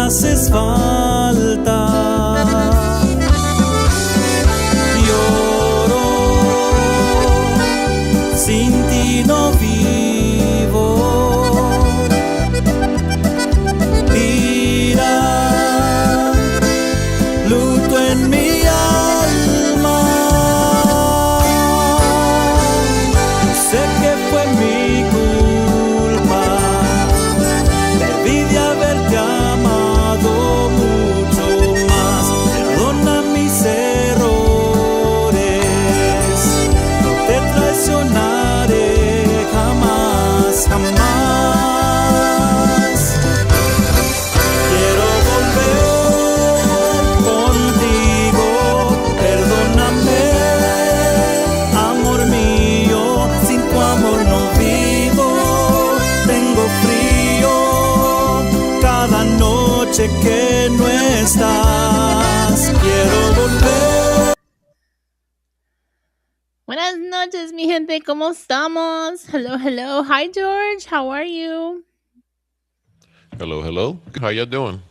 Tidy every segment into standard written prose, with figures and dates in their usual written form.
haces falta. Lloro, sin ti no vivo. Ira, luto en mi alma. Sé que fue mi culpa. Debí de haberte amado mucho más. Perdona mis errores. No te traicionaré jamás, jamás. Quiero volver contigo. Perdóname, amor mío. Sin tu amor no vivo. Tengo frío cada noche que no estás. Quiero volver. Buenas noches, mi gente. ¿Cómo estamos? Hello, hello. Hi, George. How are you? Hello, hello. How y'all doing?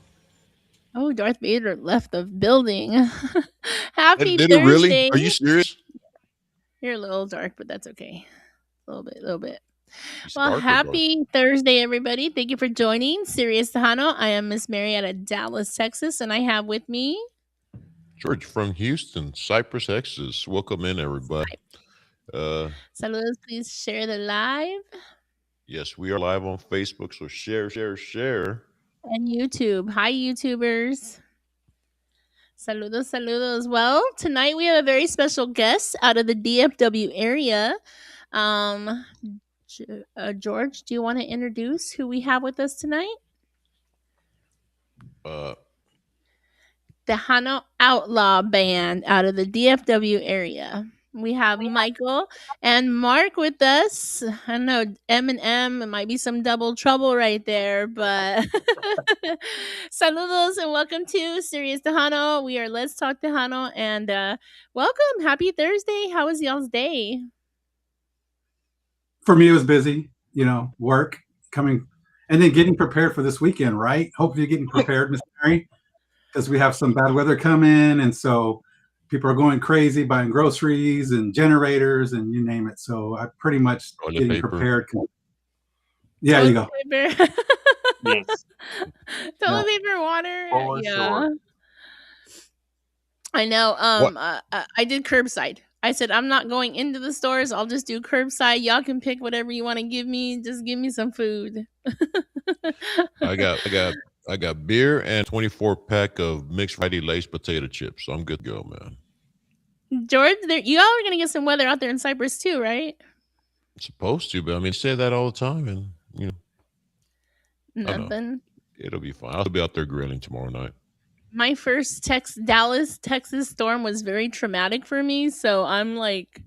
Oh, Darth Vader left the building. Happy Did it really? Thursday. Are you serious? You're a little dark, but that's okay. A little bit. It's Well, dark or dark? happy Thursday, everybody. Thank you for joining Sirius Tejano. I am Miss Mary out of Dallas, Texas, and I have with me George from Houston, Cypress, Texas. Welcome in, everybody. Saludos. Please share the live Yes, we are live on Facebook, so share. and YouTube. Hi, YouTubers. Saludos, saludos. Well, tonight we have a very special guest out of the DFW area. George, do you want to introduce who we have with us tonight? Tejano Outlaw Band out of the DFW area. We have Michael and Mark with us. I know M, it might be some double trouble right there, but saludos and welcome to Sirius Tejano. We are Let's Talk Tejano, and welcome. Happy Thursday. How was y'all's day? For me, it was busy, work, coming, and then getting prepared for this weekend, right? Hopefully you're getting prepared, Miss Mary, because we have some bad weather coming, and so people are going crazy buying groceries and generators and you name it. So I pretty much getting prepared. Yeah, you go. Paper. Yes. Toilet paper, water. For sure. I know. I did curbside. I said I'm not going into the stores. I'll just do curbside. Y'all can pick whatever you want to give me. Just give me some food. I got beer and 24-pack of mixed variety Lay's potato chips. So I'm good to go, man. George, you all are gonna get some weather out there in Cyprus too, right? Supposed to, but I mean, say that all the time, and Nothing. It'll be fine. I'll be out there grilling tomorrow night. My first Dallas, Texas storm was very traumatic for me, so I'm like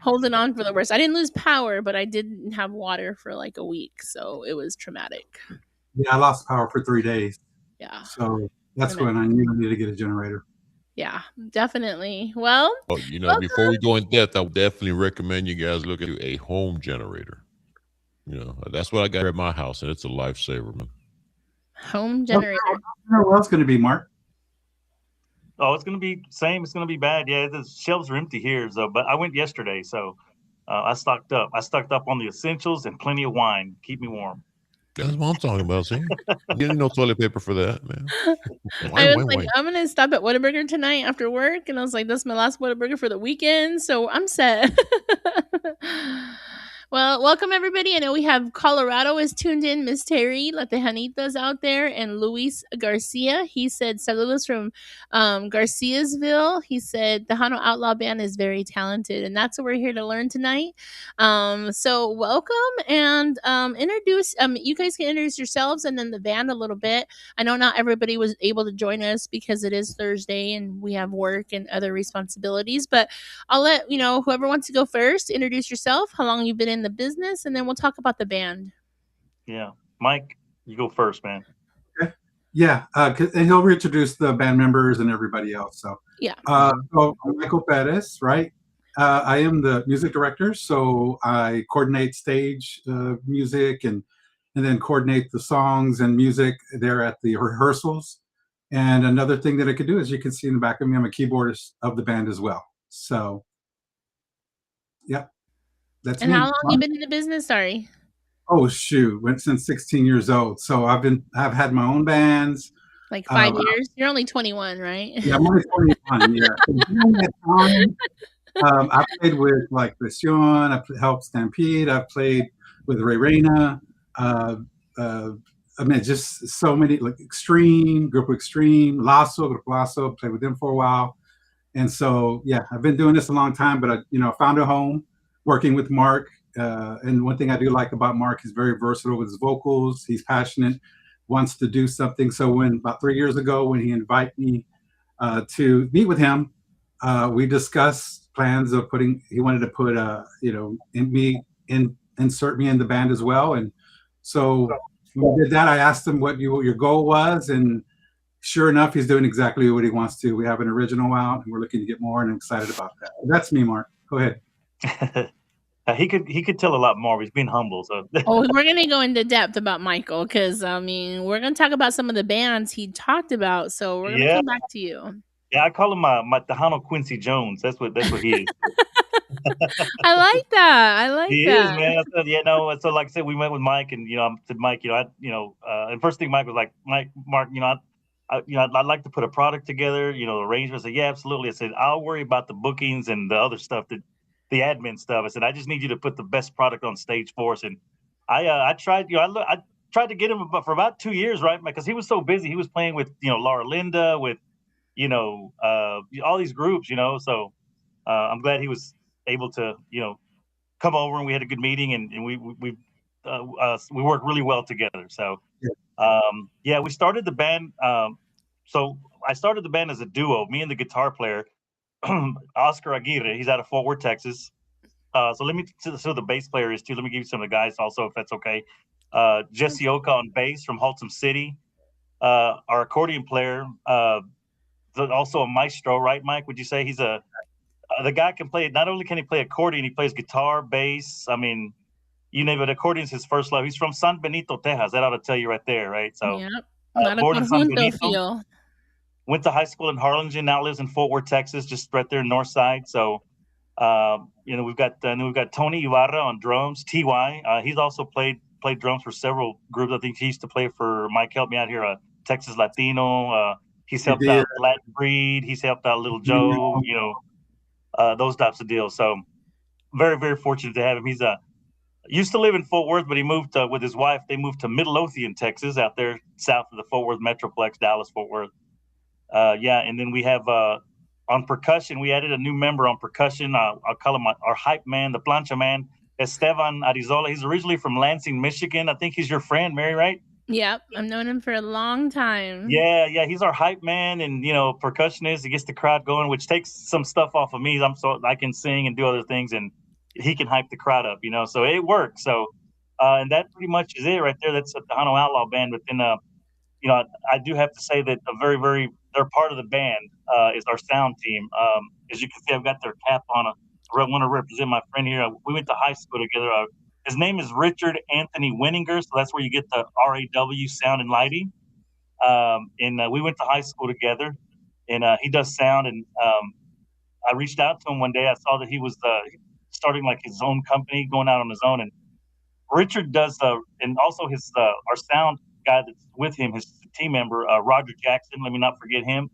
holding on for the worst. I didn't lose power, but I didn't have water for like a week, so it was traumatic. Yeah, I lost power for 3 days. Yeah. So that's when I knew I needed to get a generator. Yeah, definitely. Well, before we go in depth, I would definitely recommend you guys look at a home generator. That's what I got at my house, and it's a lifesaver, man. Home generator. What's it's going to be, Mark? Oh, it's going to be same. It's going to be bad. Yeah, the shelves are empty here. So, but I went yesterday, so I stocked up. I stocked up on the essentials and plenty of wine. Keep me warm. That's what I'm talking about. See, I'm getting no toilet paper for that, man. I'm gonna stop at Whataburger tonight after work, and I was like, "That's my last Whataburger for the weekend," so I'm set. Well, welcome everybody. I know we have Colorado is tuned in. Miss Terry, La Tejanitas out there, and Luis Garcia. He said, "Saludos from Garciasville." He said, "Tejano Outlaw Band is very talented," and that's what we're here to learn tonight. So welcome and introduce. You guys can introduce yourselves and then the band a little bit. I know not everybody was able to join us because it is Thursday and we have work and other responsibilities. But I'll let whoever wants to go first. Introduce yourself. How long you've been in the business, and then we'll talk about the band. Yeah, Mike, you go first, man. Okay. Yeah, and he'll reintroduce the band members and everybody else. So yeah. So I'm Michael Perez, right? I am the music director, so I coordinate stage music and and then coordinate the songs and music there at the rehearsals. And another thing that I could do, as you can see in the back of me, I'm a keyboardist of the band as well. So, yep, that's And how me. long you been in the business? Sorry. Oh shoot, went since 16 years old. So I've had my own bands. Like 5 years? You're only 21, right? Yeah, I'm only 21. Yeah. So during that time, I played with like Presión. I helped Stampede. I played with Ray Reyna. Uh, uh, I mean, just so many, like Extreme, Group Extreme, Lasso, Group Lasso. Played with them for a while. And so, yeah, I've been doing this a long time, but I found a home working with Mark. And one thing I do like about Mark, he's very versatile with his vocals. He's passionate, wants to do something. So when about 3 years ago, when he invited me to meet with him, we discussed plans of he wanted to put, insert me in the band as well. And so when we did that, I asked him what your goal was. And sure enough, he's doing exactly what he wants to. We have an original out, and we're looking to get more, and I'm excited about that. That's me, Mark. Go ahead. He could tell a lot more. He's being humble. So We're gonna go into depth about Michael because we're gonna talk about some of the bands he talked about. So we're gonna come back to you. Yeah, I call him my Tejano Quincy Jones. That's what he is. I like that. He is, man. So like I said, we went with Mike, and I said, Mike, and first thing Mike was like, Mark, I'd like to put a product together, arrangements. I said, yeah, absolutely. I said, I'll worry about the bookings and the other stuff, the admin stuff. I said, I just need you to put the best product on stage for us. And I tried, I tried to get him for about 2 years, right? Because he was so busy. He was playing with, Laura Linda, with, all these groups, So I'm glad he was able to, come over, and we had a good meeting, and we worked really well together. So, we started the band. So I started the band as a duo, me and the guitar player, Oscar Aguirre. He's out of Fort Worth, Texas. So the bass player is too. Let me give you some of the guys also, if that's okay. Jesse Oka on bass from Haltom City. Our accordion player, also a maestro, right, Mike? Would you say he's the guy can play? Not only can he play accordion, he plays guitar, bass. I mean, you name it. Accordion's his first love. He's from San Benito, Texas. That ought to tell you right there, right? So, born in San Benito. Went to high school in Harlingen. Now lives in Fort Worth, Texas, just right there north side. So, we've got Tony Ibarra on drums. Ty. He's also played drums for several groups. I think he used to play for Mike. Help me out here. Texas Latino. He's helped out Latin Breed. He's helped out Little Joe. Those types of deals. So, very, very fortunate to have him. He's used to live in Fort Worth, but he moved with his wife. They moved to Midlothian, Texas, out there south of the Fort Worth Metroplex, Dallas, Fort Worth. And then we have on percussion, we added a new member on percussion. I'll call him our hype man, the plancha man, Esteban Arizola. He's originally from Lansing, Michigan. I think he's your friend, Mary, right? Yep, I've known him for a long time. Yeah, he's our hype man, and percussionist. He gets the crowd going, which takes some stuff off of me. I can sing and do other things, and he can hype the crowd up, so it works. So, and that pretty much is it right there. That's the Tejano Outlaw band. But then, I do have to say that they're part of the band is our sound team. As you can see, I've got their cap on. I want to represent my friend here. We went to high school together. His name is Richard Anthony Winninger, so that's where you get the RAW, sound and lighting. And we went to high school together, and he does sound. And I reached out to him one day. I saw that he was starting like his own company, going out on his own. And Richard does, and also his our sound guy that's with him, his team member, Roger Jackson. Let me not forget him.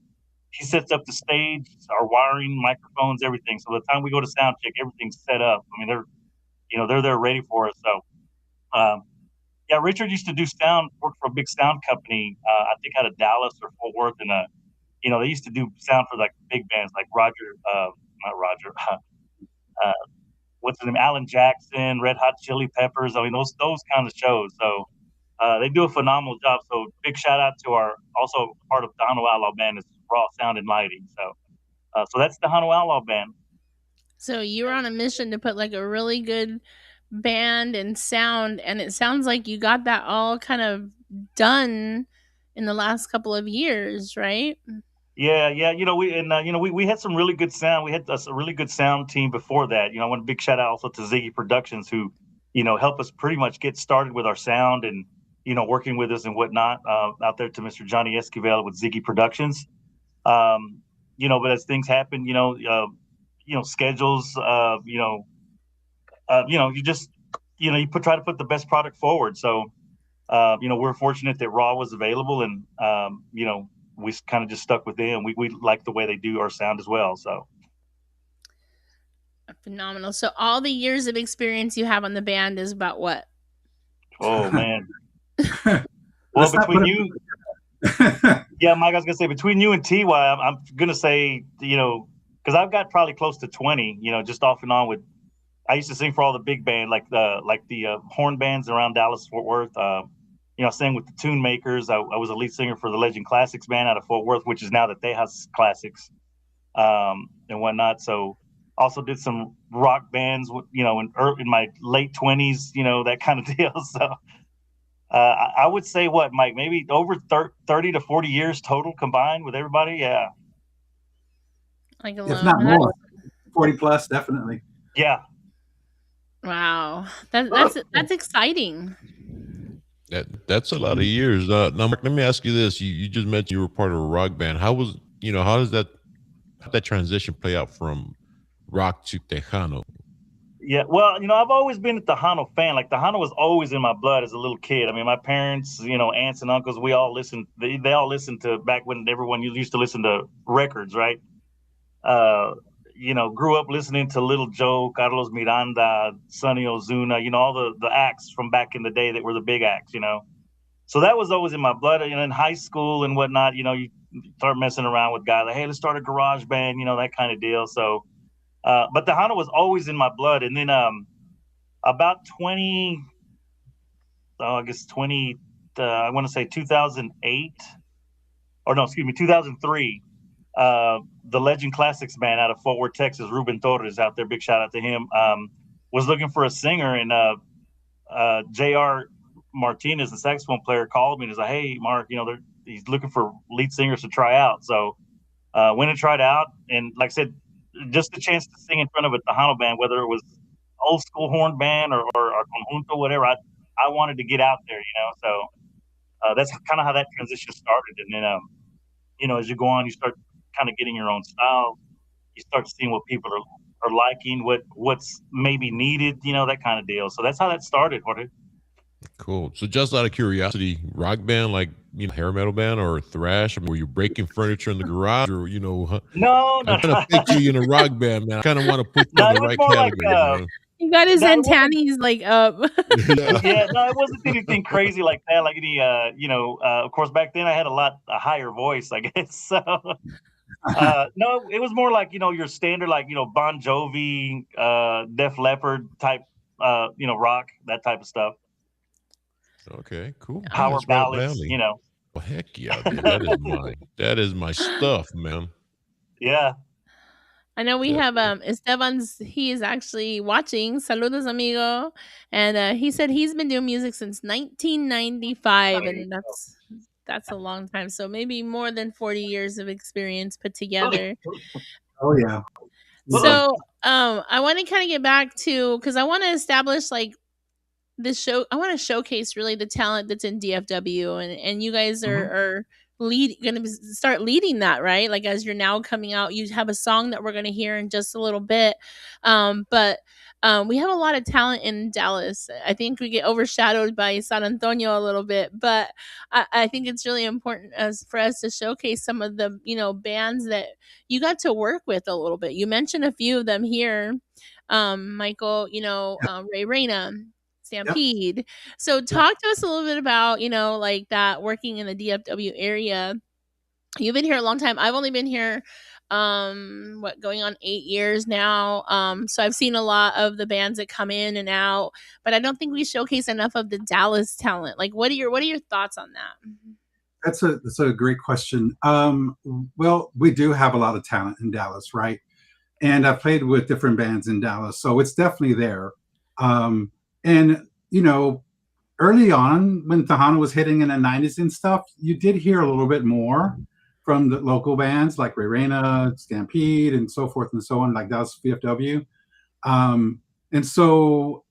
He sets up the stage, our wiring, microphones, everything. So by the time we go to sound check, everything's set up. I mean, they're there ready for us. So, Richard used to do sound, work for a big sound company, I think out of Dallas or Fort Worth. And, they used to do sound for like big bands like not Roger, what's his name? Alan Jackson, Red Hot Chili Peppers. I mean, those kind of shows. So, they do a phenomenal job. So big shout out to our also part of the Tejano Outlaw band is Raw Sound and Lighting. So, so that's the Tejano Outlaw band. So you were on a mission to put like a really good band and sound, and it sounds like you got that all kind of done in the last couple of years, right? Yeah. We had some really good sound. We had a really good sound team before that. I want a big shout out also to Ziggy Productions, who help us pretty much get started with our sound and, working with us and whatnot, out there to Mr. Johnny Esquivel with Ziggy Productions. But as things happen, schedules, you just, try to put the best product forward. So, we're fortunate that Raw was available, and, we kind of just stuck with them. We like the way they do our sound as well. So Phenomenal. So all the years of experience you have on the band is about what? Oh man. Well, between you, yeah, Mike, I was gonna say between you and TY, I'm gonna say, because I've got probably close to 20, just off and on with. I used to sing for all the big band, like the horn bands around Dallas, Fort Worth. I sang with the Tune Makers. I was a lead singer for the Legend Classics band out of Fort Worth, which is now the Tejas Classics, and whatnot. So also did some rock bands, in my late 20s, that kind of deal. So I would say what, Mike, maybe over 30 to 40 years total combined with everybody. Yeah. Like if not more, 40 plus, definitely. Yeah. Wow. That's exciting. That's a lot of years. Now, Mark, let me ask you this. You just mentioned you were part of a rock band. How does that transition play out from rock to Tejano? Yeah, well, I've always been a Tejano fan. Like, Tejano was always in my blood as a little kid. I mean, my parents, aunts and uncles, we all listened. They all listened to, back when everyone used to listen to records, right? Grew up listening to Little Joe, Carlos Miranda, Sonny Ozuna, all the acts from back in the day that were the big acts, So that was always in my blood. In high school and whatnot, you start messing around with guys like, hey, let's start a garage band, that kind of deal. So, but Tejano was always in my blood. And then about 20, I want to say 2008, or no, excuse me, 2003. The Legend Classics band out of Fort Worth, Texas, Ruben Torres out there, big shout out to him, was looking for a singer, and J.R. Martinez, the saxophone player, called me and was like, hey, Mark, he's looking for lead singers to try out. So went and tried out, and like I said, just the chance to sing in front of a Tejano band, whether it was old school horn band or conjunto, whatever, I wanted to get out there, so that's kind of how that transition started. And then as you go on, you start kind of getting your own style. You start seeing what people are liking, what's maybe needed, that kind of deal. So that's how that started, Jorge. Cool. So just out of curiosity, rock band, like, hair metal band or thrash? Were you breaking furniture in the garage, or No. I'm trying to picture you in a rock band, man. I kind of want to put you in the right category. He got his antennas like up. Yeah, no, it wasn't anything crazy like that. Like any, of course, back then I had a higher voice, I guess. So, no, it was more like, your standard, like, Bon Jovi, Def Leppard type, rock, that type of stuff. Okay, cool. Power ballads, Well, heck yeah, dude. That is my stuff, man. Yeah. I know we have Esteban's. He is actually watching. Saludos, amigo. And he said he's been doing music since 1995, and that's a long time. So maybe more than 40 years of experience put together. Oh yeah. So I want to kind of get back to, because I want to establish like this show. I want to showcase really the talent that's in DFW, and you guys are going to start leading that, right? Like, as you're now coming out, you have a song that we're going to hear in just a little bit. But we have a lot of talent in Dallas. I think we get overshadowed by San Antonio a little bit, but I think it's really important for us to showcase some of the, bands that you got to work with a little bit. You mentioned a few of them here, Michael, Ray Reyna, Stampede. Yep. So talk to us a little bit about, like that, working in the DFW area. You've been here a long time. I've only been here going on 8 years now. So I've seen a lot of the bands that come in and out, but I don't think we showcase enough of the Dallas talent. Like, what are your thoughts on that? That's a great question. Well, we do have a lot of talent in Dallas, right? And I've played with different bands in Dallas, so it's definitely there. And, early on when Tejano was hitting in the 90s and stuff, you did hear a little bit more from the local bands like Ray Reyna, Stampede, and so forth and so on, like Dallas VFW. And so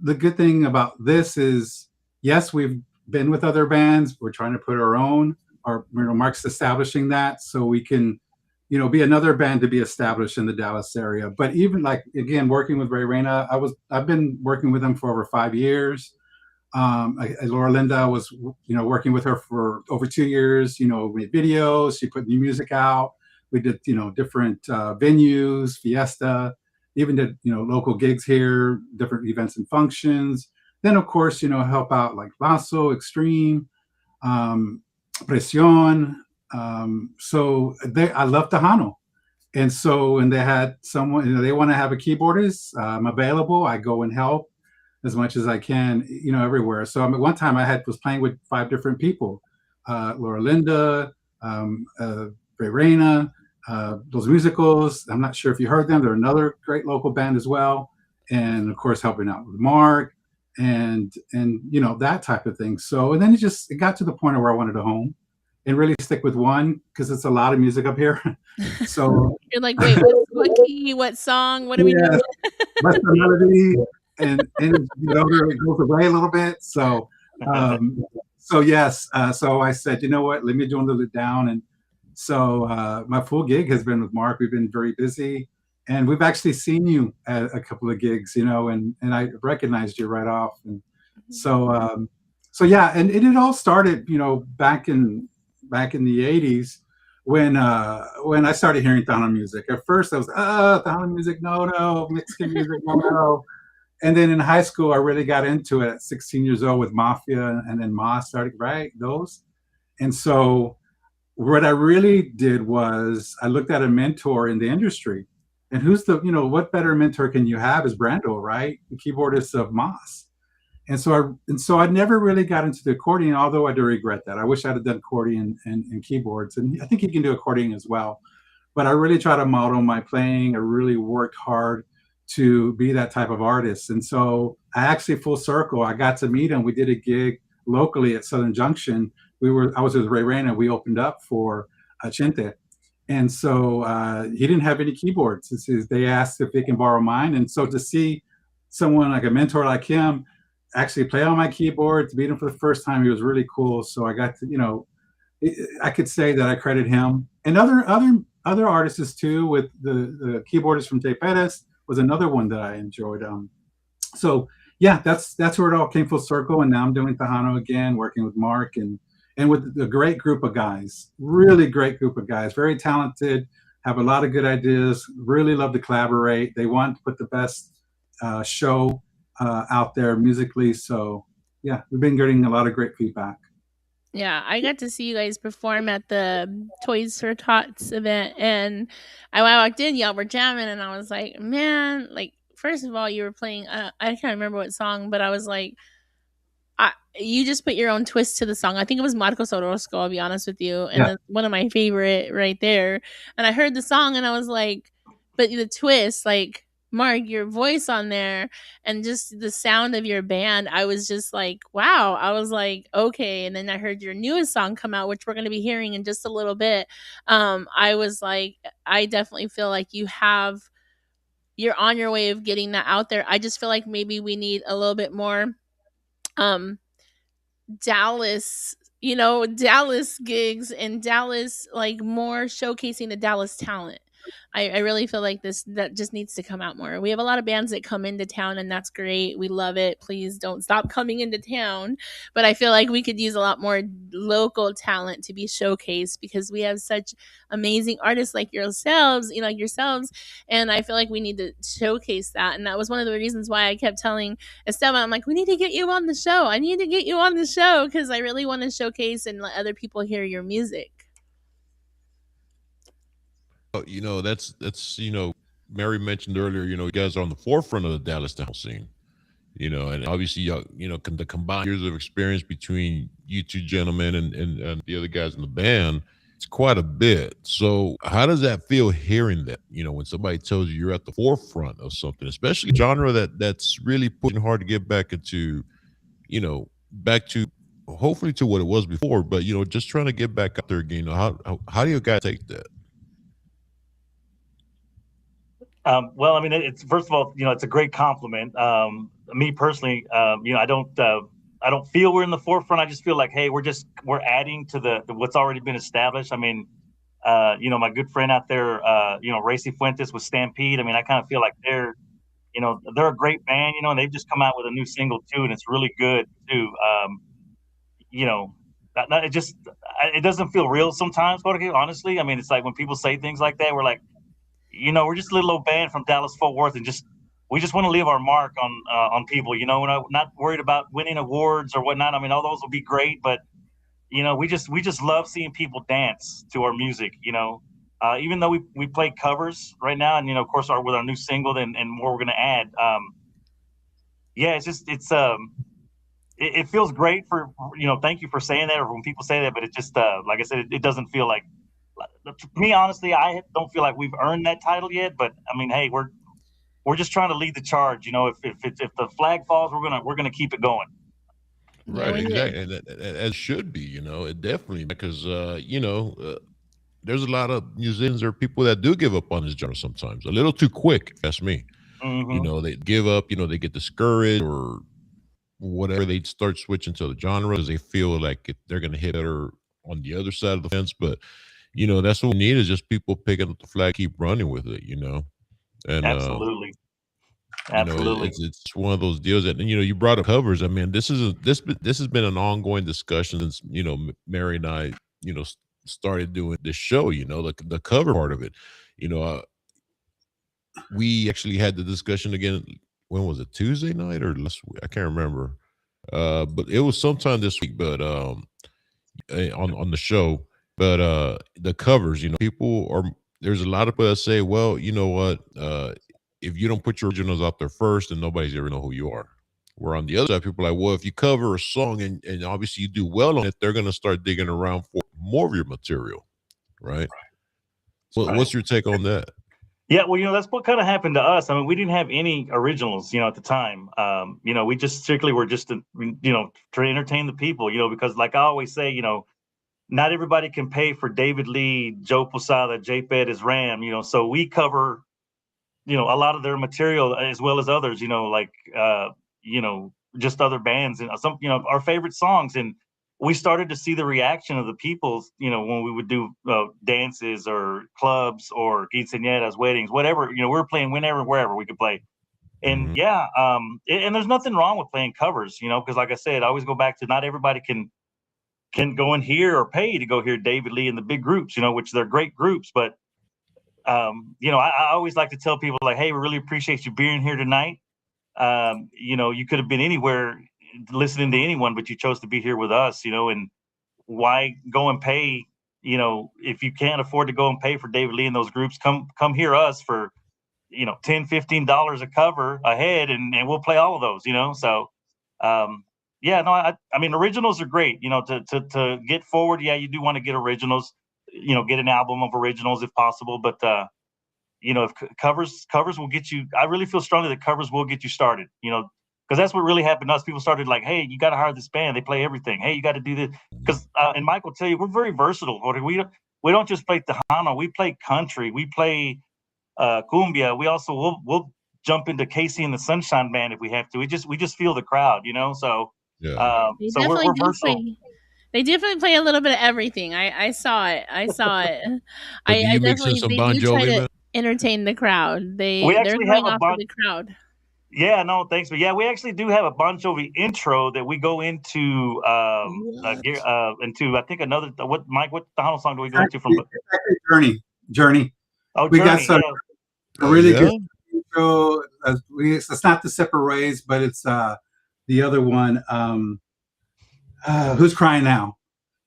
the good thing about this is, yes, we've been with other bands. We're trying to put our own, or Mark's establishing that so we can, be another band to be established in the Dallas area. But even like again, working with Ray Reyna, I've been working with him for over 5 years. Laura Linda was, working with her for over 2 years. We made videos. She put new music out. We did, different venues, Fiesta, even did, local gigs here, different events and functions. Then, of course, help out like Lasso, Extreme, Presión. I love Tejano. And they had someone, they want to have a keyboardist. I'm available. I go and help as much as I can, everywhere. So at one time I was playing with 5 different people, Laura Linda, Ray Reyna, those musicals. I'm not sure if you heard them. They're another great local band as well. And of course, helping out with Mark and that type of thing. So, and then it got to the point where I wanted a home and really stick with one because it's a lot of music up here. So you're like, wait, what key, what song, what are we doing? What's the melody? And it goes away a little bit. So yes. So I said, you know what? Let me dwindle it down. And so my full gig has been with Mark. We've been very busy, and we've actually seen you at a couple of gigs. And I recognized you right off. And so yeah. And it all started, back in the '80s when I started hearing Tejano music. At first, I was Tejano music, no, Mexican music, no. And then in high school, I really got into it at 16 years old with Mafia, and then Ma started, right, those. And so what I really did was I looked at a mentor in the industry. And what better mentor can you have is Brando, right? The keyboardist of Moss. And so I never really got into the accordion, although I do regret that. I wish I'd have done accordion and keyboards. And I think he can do accordion as well. But I really try to model my playing. I really worked hard to be that type of artist. And so I actually, full circle, I got to meet him. We did a gig locally at Southern Junction. I was with Ray Reyna. We opened up for Chente. And so he didn't have any keyboards. They asked if they can borrow mine. And so to see someone like a mentor like him actually play on my keyboard, to meet him for the first time, he was really cool. So I got to, I could say that I credit him. And other artists too, with the keyboardist from Jay Perez was another one that I enjoyed. So yeah, that's where it all came full circle. And now I'm doing Tejano again, working with Mark and with a great group of guys, really great group of guys, very talented, have a lot of good ideas, really love to collaborate. They want to put the best show out there musically. So yeah, we've been getting a lot of great feedback. Yeah, I got to see you guys perform at the Toys for Tots event, and I walked in, y'all were jamming, and I was like, man, like, first of all, you were playing, I can't remember what song, but I was like, you just put your own twist to the song. I think it was Marcos Orozco, I'll be honest with you, and that's one of my favorite right there. And I heard the song, and I was like, but the twist, like, Mark, your voice on there and just the sound of your band, I was just like, wow. I was like, okay. And then I heard your newest song come out, which we're going to be hearing in just a little bit. I was like, I definitely feel like you're on your way of getting that out there. I just feel like maybe we need a little bit more Dallas gigs and Dallas, like, more showcasing the Dallas talent. I really feel like that just needs to come out more. We have a lot of bands that come into town, and that's great. We love it. Please don't stop coming into town. But I feel like we could use a lot more local talent to be showcased because we have such amazing artists like yourselves, and I feel like we need to showcase that. And that was one of the reasons why I kept telling Esteban, I'm like, we need to get you on the show. I need to get you on the show because I really want to showcase and let other people hear your music. That's Mary mentioned earlier, you guys are on the forefront of the Dallas town scene, and obviously, the combined years of experience between you two gentlemen and the other guys in the band, it's quite a bit. So how does that feel hearing that, when somebody tells you you're at the forefront of something, especially a genre that's really pushing hard to get back into, back to hopefully to what it was before, but, just trying to get back out there again. How do you guys take that? Well, I mean, it's first of all, it's a great compliment. Me personally, I don't feel we're in the forefront. I just feel like, hey, we're adding to the what's already been established. I mean, my good friend out there, Racy Fuentes with Stampede. I mean, I kind of feel like they're a great band, and they've just come out with a new single too, and it's really good too. You know, it doesn't feel real sometimes, Jorge, honestly. I mean, it's like when people say things like that, we're like, we're just a little old band from Dallas Fort Worth, and we just want to leave our mark on people. We're not worried about winning awards or whatnot. I mean, all those will be great, but we just love seeing people dance to our music. Even though we play covers right now, and of course with our new single and more we're going to add. Yeah, it feels great for thank you for saying that, or when people say that, but it just like I said, it doesn't feel like, to me honestly, I don't feel like we've earned that title yet. But I mean, hey, we're just trying to lead the charge. If the flag falls, we're gonna keep it going. Yeah, Right, we did. exactly, and as should be, it definitely, because there's a lot of musicians or people that do give up on this genre sometimes, a little too quick. That's me. Mm-hmm. They give up. They get discouraged or whatever. They start switching to the genre because they feel like they're going to hit better on the other side of the fence. But that's what we need, is just people picking up the flag, keep running with it. And Absolutely. it's one of those deals that, you brought up covers. I mean, this has been an ongoing discussion since Mary and I started doing this show. The cover part of it. We actually had the discussion again. When was it? Tuesday night or last week? I can't remember. But it was sometime this week. But on the show. But the covers, there's a lot of people that say, well, you know what? If you don't put your originals out there first, then nobody's ever know who you are. Where on the other side, people are like, well, if you cover a song and obviously you do well on it, they're going to start digging around for more of your material, right? So what's your take on that? Yeah, well, that's what kind of happened to us. I mean, we didn't have any originals, at the time. We just strictly were just, to entertain the people, because like I always say, not everybody can pay for David Lee, Joe Posada, J-Ped Ram, so we cover, a lot of their material as well as others, like, just other bands and some, our favorite songs. And we started to see the reaction of the people, when we would do dances or clubs or quinceañeras, weddings, whatever, we were playing whenever, wherever we could play. And and there's nothing wrong with playing covers, because like I said, I always go back to, not everybody can go in here or pay to go hear David Lee and the big groups, which they're great groups. But, I always like to tell people like, hey, we really appreciate you being here tonight. You could have been anywhere listening to anyone, but you chose to be here with us, and why go and pay, if you can't afford to go and pay for David Lee and those groups, come hear us for, $10-15 a cover a head, and we'll play all of those, so I mean, originals are great, to get forward. Yeah, you do want to get originals, get an album of originals if possible, but if covers will get you, I really feel strongly that covers will get you started, because that's what really happened to us. People started like, hey, you got to hire this band. They play everything. Hey, you got to do this. Because, and Mike will tell you, we're very versatile. We don't just play Tejano. We play country. We play cumbia. We also, we'll jump into Casey and the Sunshine Band if we have to. We just feel the crowd, So, yeah. So we're versatile. They definitely play a little bit of everything. I saw it. But do you mix in some Bon Jovi, man? Entertain the crowd. They're actually going off for the crowd. Yeah, no, thanks. But yeah, we actually do have a Bon Jovi intro that we go into I think another, what Tejano song do we go into from? Journey. Oh, we Journey, got some really good intro. It's not The Separate Ways, but it's the other one. Who's Crying Now?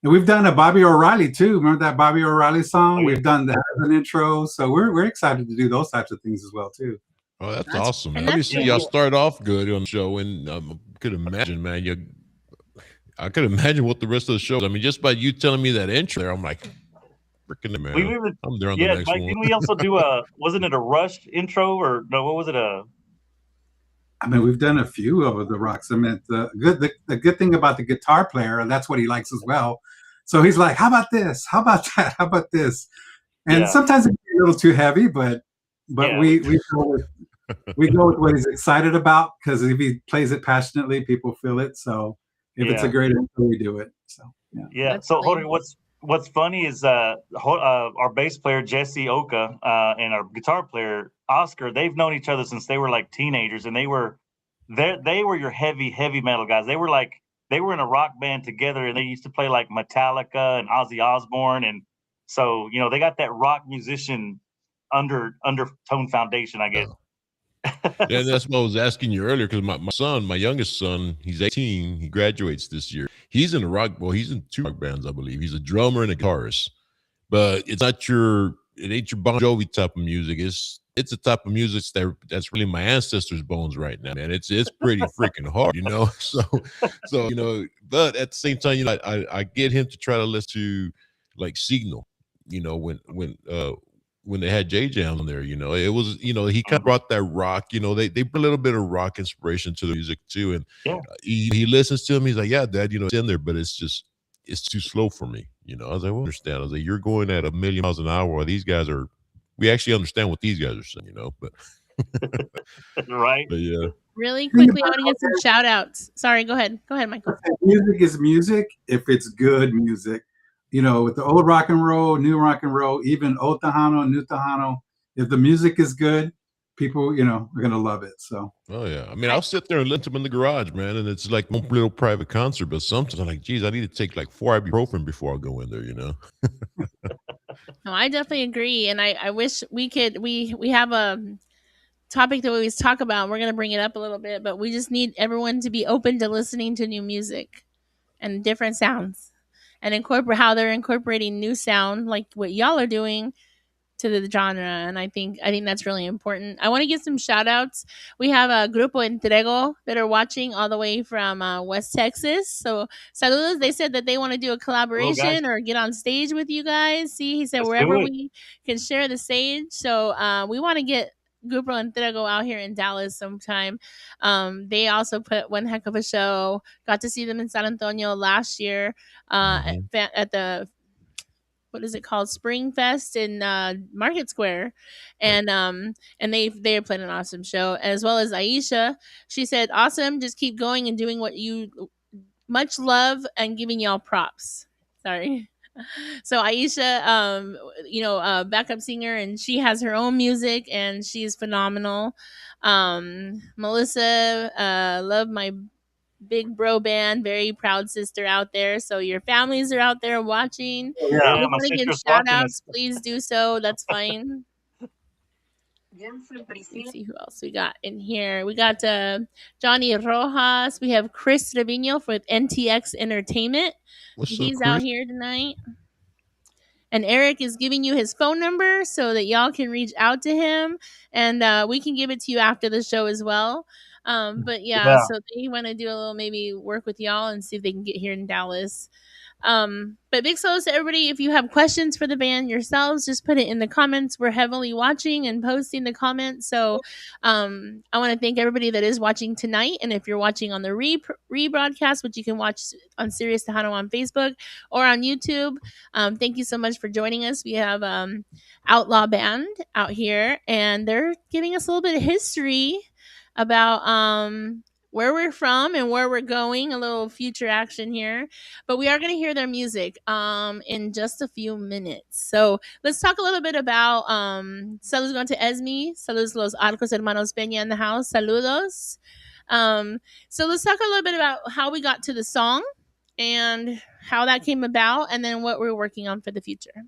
And we've done a Bobby O'Reilly too. Remember that Bobby O'Reilly song? We've done that as an intro, so we're excited to do those types of things as well too. Oh, that's awesome, man. Obviously, y'all start off good on the show, and I could imagine, man. I could imagine what the rest of the show. I mean, just by you telling me that intro there, I'm like, freaking man. I'm there on the next one. Didn't we also do wasn't it a Rush intro, or no? What was it? I mean, we've done a few of the rocks. I mean, the good thing about the guitar player, and that's what he likes as well. So he's like, how about this? How about that? How about this? And sometimes it's a little too heavy, but but Yeah. we go with what he's excited about, because if he plays it passionately, people feel it. So if it's a Yeah. great intro, we do it. So yeah. Yeah. So Definitely. what's funny is our bass player Jesse Oka and our guitar player Oscar, they've known each other since they were like teenagers, and they were your heavy metal guys. They were in a rock band together, and they used to play like Metallica and Ozzy Osbourne, and so they got that rock musician undertone foundation, I guess. Yeah, and that's what I was asking you earlier, because my son, my youngest son, he's 18. He graduates this year. He's in a rock. Well, he's in 2 rock bands, I believe. He's a drummer and a guitarist. But it ain't your Bon Jovi type of music. It's the type of music that's really my ancestors' bones right now, man. It's pretty freaking hard, So But at the same time, I get him to try to listen to like Signal, when they had J Jam on there, it was, he kind of brought that rock, they bring a little bit of rock inspiration to the music too. And Yeah. he listens to him. He's like, yeah, Dad, it's in there, but it's too slow for me. I was like, well, I understand. I was like, you're going at 1,000,000 miles an hour. We actually understand what these guys are saying, but, Right. but yeah. Really quickly, I want to get some shout outs. Sorry, go ahead, Michael. Music is music if it's good music. With the old rock and roll, new rock and roll, even old Tejano, new Tejano, if the music is good, people, are going to love it. So. Oh yeah. I mean, I'll sit there and listen to them in the garage, man. And it's like one little private concert, but sometimes I'm like, geez, I need to take like 4 ibuprofen before I go in there, No, I definitely agree. And I wish we have a topic that we always talk about. We're going to bring it up a little bit, but we just need everyone to be open to listening to new music and different sounds, and incorporate how they're incorporating new sound like what y'all are doing to the genre. And I think that's really important. I want to give some shout outs. We have a Grupo Entrego that are watching all the way from West Texas. So saludos. They said that they want to do a collaboration or get on stage with you guys. See, he said Let's wherever do it. we can share the stage. So we want to get Grupo Entrego out here in Dallas sometime. They also put one heck of a show. Got to see them in San Antonio last year at the, what is it called, Spring Fest in Market Square, and they are playing an awesome show, as well as Aisha. She said, awesome, just keep going and doing what you much love, and giving y'all props. Sorry. So Aisha, backup singer, and she has her own music, and she's phenomenal. Melissa, love my big bro band, very proud sister out there. So your families are out there watching. Yeah, You my want to give sister's shout watching outs, us. please do so. That's fine. Let's see who else we got in here. We got Johnny Rojas. We have Chris Trevino with NTX Entertainment. What's up, He's Chris? out here tonight. And Eric is giving you his phone number so that y'all can reach out to him, and we can give it to you after the show as well. But yeah, so they want to do a little maybe work with y'all and see if they can get here in Dallas. But big saludos to everybody. If you have questions for the band yourselves, just put it in the comments. We're heavily watching and posting the comments. So I want to thank everybody that is watching tonight. And if you're watching on the rebroadcast, which you can watch on Sirius Tejano on Facebook or on YouTube, thank you so much for joining us. We have Outlaw Band out here, and they're giving us a little bit of history about where we're from and where we're going, a little future action here. But we are going to hear their music in just a few minutes. So let's talk a little bit about saludos going to Esme. Saludos los Arcos Hermanos Peña in the house. Saludos. So let's talk a little bit about how we got to the song and how that came about, and then what we're working on for the future.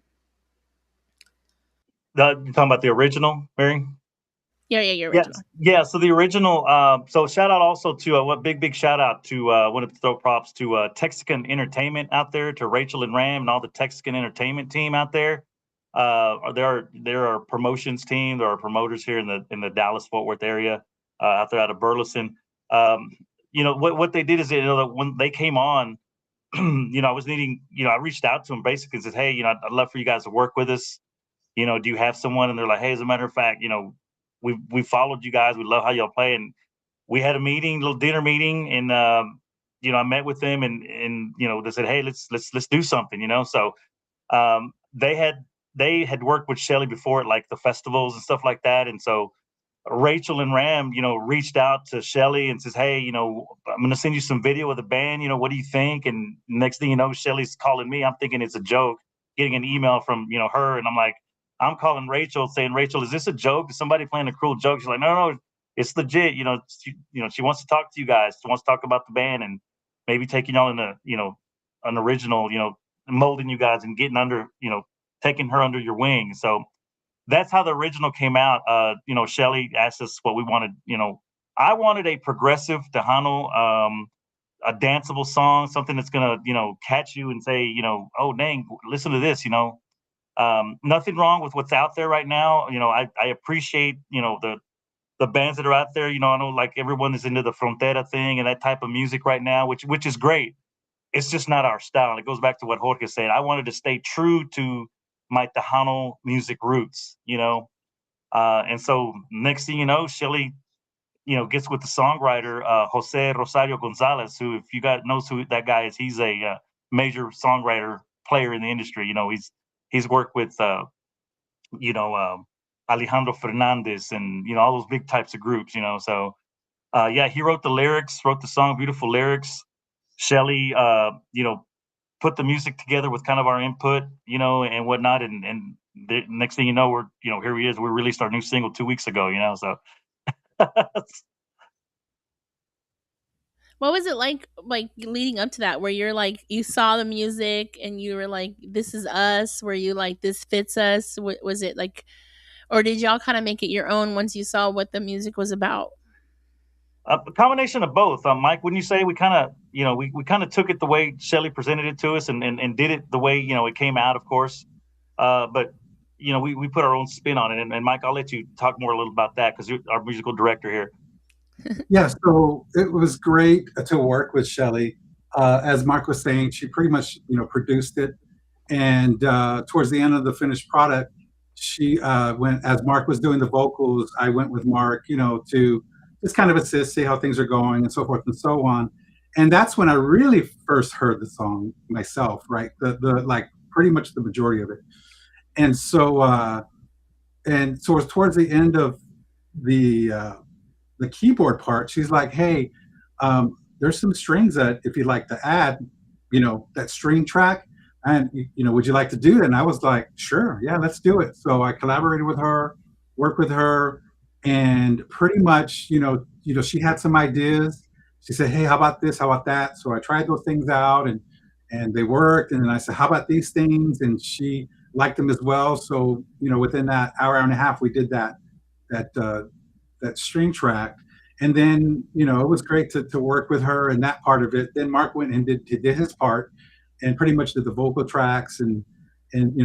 You're talking about the original, Mary? Yeah, your original. Yeah. So the original. So shout out also to what big shout out to want to throw props to Texican Entertainment out there, to Rachel and Ram and all the Texican Entertainment team out there. There are promotions team. There are promoters here in the Dallas Fort Worth area out there out of Burleson. What they did is that when they came on, I was needing. I reached out to them basically and said, hey, I'd love for you guys to work with us. Do you have someone? And they're like, hey, as a matter of fact, we followed you guys. We love how y'all play. And we had a little dinner meeting, and I met with them, and they said, hey, let's do something, So they they had worked with Shelly before at like the festivals and stuff like that, and so Rachel and Ram, reached out to Shelly and says, "Hey, I'm going to send you some video of the band. What do you think?" And next thing you know, Shelly's calling me. I'm thinking it's a joke, getting an email from her, and I'm like, I'm calling Rachel, saying, "Rachel, is this a joke? Is somebody playing a cruel joke?" She's like, "No, no, it's legit. She wants to talk to you guys. She wants to talk about the band and maybe taking y'all in an original, molding you guys and getting under, taking her under your wing." So that's how the original came out. Shelly asked us what we wanted. I wanted a progressive Tejano, a danceable song, something that's gonna, catch you and say, "Oh dang, listen to this." Nothing wrong with what's out there right now. I appreciate, the bands that are out there. I know like everyone is into the frontera thing and that type of music right now, which is great. It's just not our style. It goes back to what Jorge said. I wanted to stay true to my Tejano music roots, and so next thing you know, Shelly, gets with the songwriter Jose Rosario Gonzalez, who, if you guys knows who that guy is, he's a major songwriter player in the industry. He's worked with Alejandro Fernandez and all those big types of groups. So he wrote the lyrics, wrote the song, beautiful lyrics. Shelly, put the music together with kind of our input, and whatnot. And the next thing you know, we're, here he is. We released our new single 2 weeks ago, so. What was it like leading up to that, where you're like, you saw the music and you were like, this is us? Were you like, this fits us? Was it like, or did y'all kind of make it your own once you saw what the music was about? A combination of both. Mike, wouldn't you say we kind of, we kind of took it the way Shelly presented it to us and did it the way, it came out, of course. But, we put our own spin on it. And Mike, I'll let you talk more a little about that because you're our musical director here. Yeah, so it was great to work with Shelly. As Mark was saying, she pretty much, produced it. And towards the end of the finished product, she went, as Mark was doing the vocals, I went with Mark, to just kind of assist, see how things are going and so forth and so on. And that's when I really first heard the song myself, right? The like pretty much the majority of it. And so it was towards the end of the keyboard part, she's like, "Hey, there's some strings that if you'd like to add, that string track, and would you like to do that?" And I was like, "Sure, yeah, let's do it." So I collaborated with her, worked with her, and pretty much, she had some ideas. She said, "Hey, how about this? How about that?" So I tried those things out, and they worked. And then I said, "How about these things?" And she liked them as well. So within that hour and a half, we did that that string track. And then, it was great to work with her and that part of it. Then Mark went and did his part and pretty much did the vocal tracks and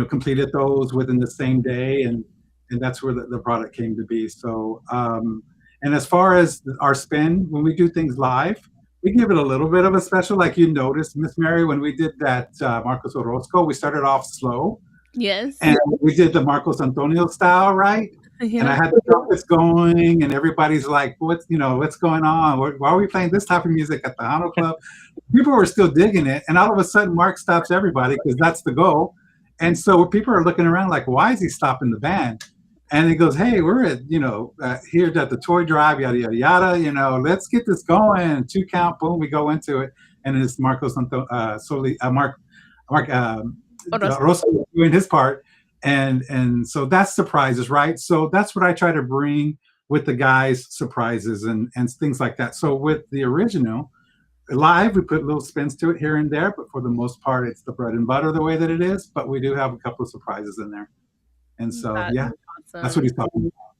completed those within the same day. And that's where the product came to be. So, and as far as our spin, when we do things live, we give it a little bit of a special, like you noticed, Miss Mary, when we did that Marcos Orozco, we started off slow. Yes. And we did the Marcos Antonio style, right? Yeah. And I had the trumpets going, and everybody's like, what's going on? Why are we playing this type of music at the Tejano Club? People were still digging it. And all of a sudden, Mark stops everybody because that's the goal. And so people are looking around like, why is he stopping the band? And he goes, "Hey, we're at, here at the toy drive, yada, yada, yada, let's get this going. 2 count, boom, we go into it." And it's Marcos Mark Rosa doing his part. And so that's surprises, right? So that's what I try to bring with the guys, surprises and things like that. So with the original, live, we put little spins to it here and there, but for the most part, it's the bread and butter the way that it is. But we do have a couple of surprises in there. And so, that's what he's talking about.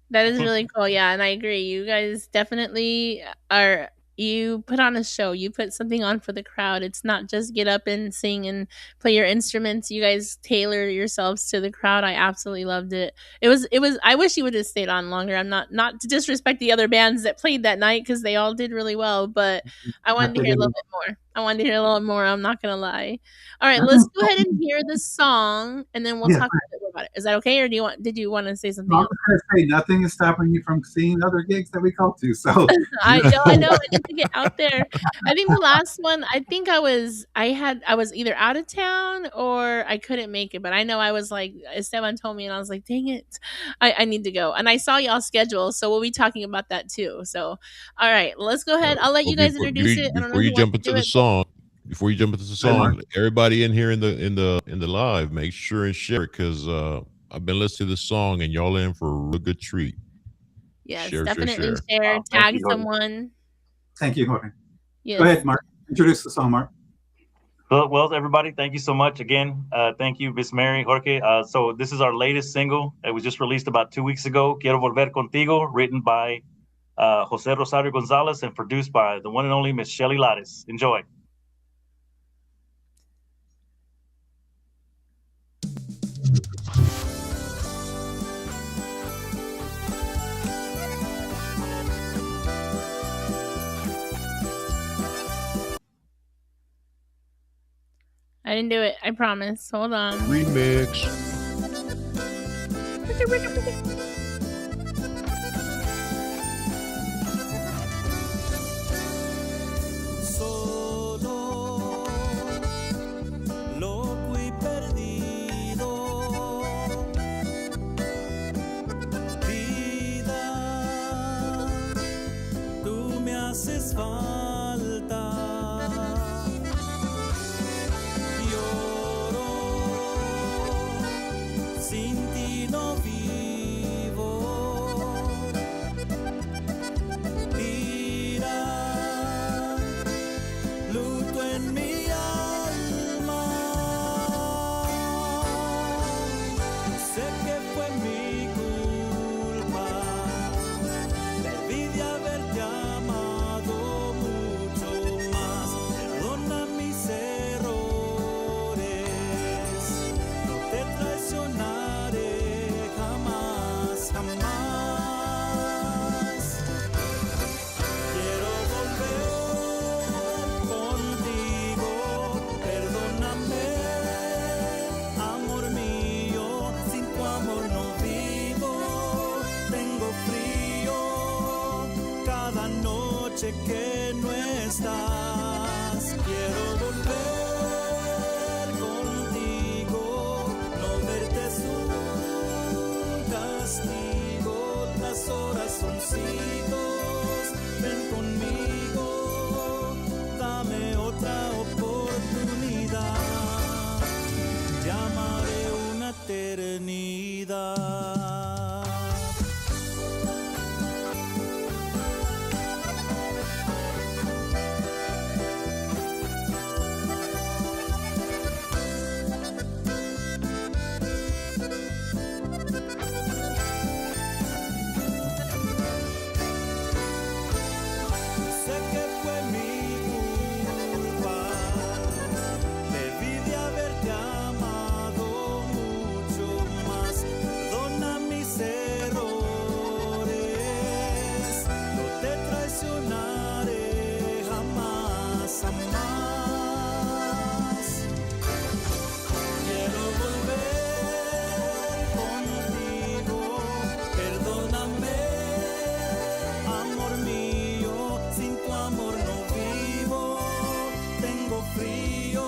That is really cool. Yeah, and I agree. You guys definitely are. You put on a show. You put something on for the crowd. It's not just get up and sing and play your instruments. You guys tailor yourselves to the crowd. I absolutely loved it. It was. I wish you would have stayed on longer. I'm not to disrespect the other bands that played that night because they all did really well. But I wanted to hear a little bit more. I'm not gonna lie. All right, let's go ahead and hear the song, and then we'll talk a bit more about it. Is that okay, or did you want to say something I'm else? just gonna say nothing is stopping you from seeing other gigs that we go to. So I know. I need to get out there. I think the last one, I think I was either out of town or I couldn't make it. But I know I was like, Esteban told me, and I was like, dang it, I need to go. And I saw y'all schedule, so we'll be talking about that too. So, all right, let's go ahead. I'll let Well, you guys introduce it. I don't know before you who wants jump to into do the it. song, Hi, Mark. everybody in here in the live, make sure and share it because I've been listening to this song and y'all in for a real good treat. Yes, Share, share, definitely share. share, Thank tag you, Jordan. someone. Thank you, Jorge. Go Yes. ahead, Mark. Introduce the song, Mark. Well, everybody, thank you so much again. Thank you, Miss Mary, Jorge. So this is our latest single. It was just released about 2 weeks ago. Quiero Volver Contigo, written by Jose Rosario Gonzalez and produced by the one and only Miss Shelly Lares. Enjoy. I didn't do it. I promise. Hold on. Remix. Solo, loco y perdido. Vida, tú me haces falta. Lloro, sin ti no vivo. Mira, luto en mi alma. Sé que fue mi culpa. Debí de haberte amado mucho más. Perdona mis errores. No te traicionaré jamás, jamás. Quiero volver contigo, perdóname, amor mío, sin tu amor no vivo, tengo frío cada noche que no estás. Quiero volver contigo, no verte es un castigo, las horas son siglos. Ven conmigo, dame otra oportunidad. Llamaré una eternidad. Sé que fue mi culpa, debí de haberte amado mucho más. Perdona mis errores, no te traicionaré jamás, jamás. Quiero volver contigo, perdóname, amor mío, sin tu amor no vivo, tengo frío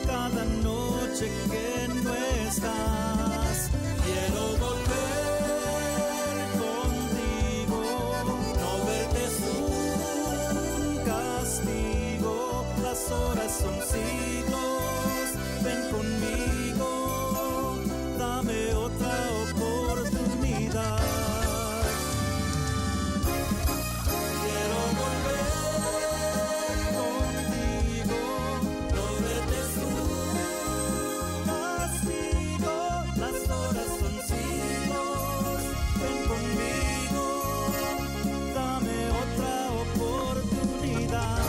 cada noche que no estás. Quiero volver contigo, no verte es un castigo, las horas son siglos. Ven conmigo, dame otra oportunidad. Quiero volver contigo, no verte es un castigo, las horas son siglos. Ven conmigo, dame otra oportunidad.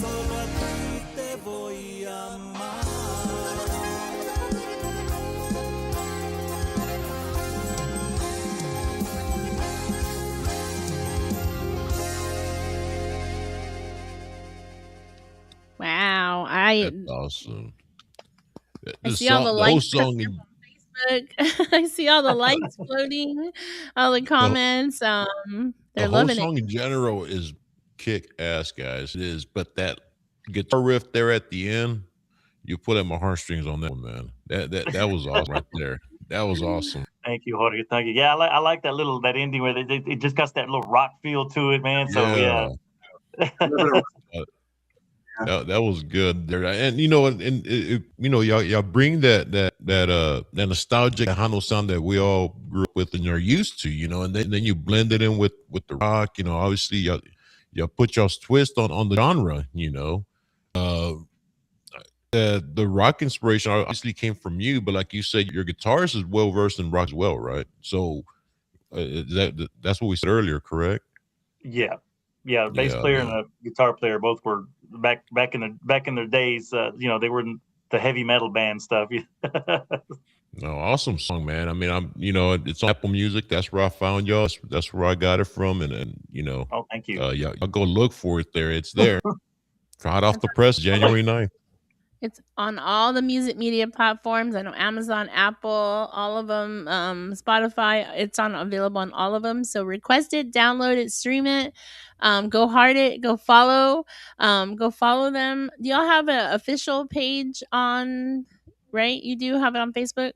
Solo a ti te voy a amar. Wow. That's awesome. I see all the The whole likes coming song, up on Facebook. I see all the likes floating, all the the, comments. the They're whole loving it. song in general is kick ass, guys. It is, but that guitar riff there at the end, you put at my heartstrings on that one, man. That was awesome right there. That was awesome. Thank you, Jorge. Thank you. Yeah, I like that ending where it just got that little rock feel to it, man. So yeah. Yeah. A little bit of- Uh, yeah. that was good there, and y'all bring that nostalgic Tejano sound that we all grew up with and are used to, and then you blend it in with the rock, obviously y'all put y'all's twist on the genre, uh, the rock inspiration obviously came from you, but like you said, your guitarist is well versed in rock as well, right? So that's what we said earlier, correct? Yeah, yeah. Bass Yeah, player and man. a guitar player both were back in their days. They were in the heavy metal band stuff. No, awesome song, man. I mean, it's on Apple Music. That's where I found y'all. That's where I got it from, and Oh, thank you. y'all go look for it there. It's there. Hot off the press, January 9th. It's on all the music media platforms. I know Amazon, Apple, all of them, Spotify. It's on available on all of them. So request it, download it, stream it. Go hard it. Go follow them. Do y'all have an official page on? Right, you do have it on Facebook.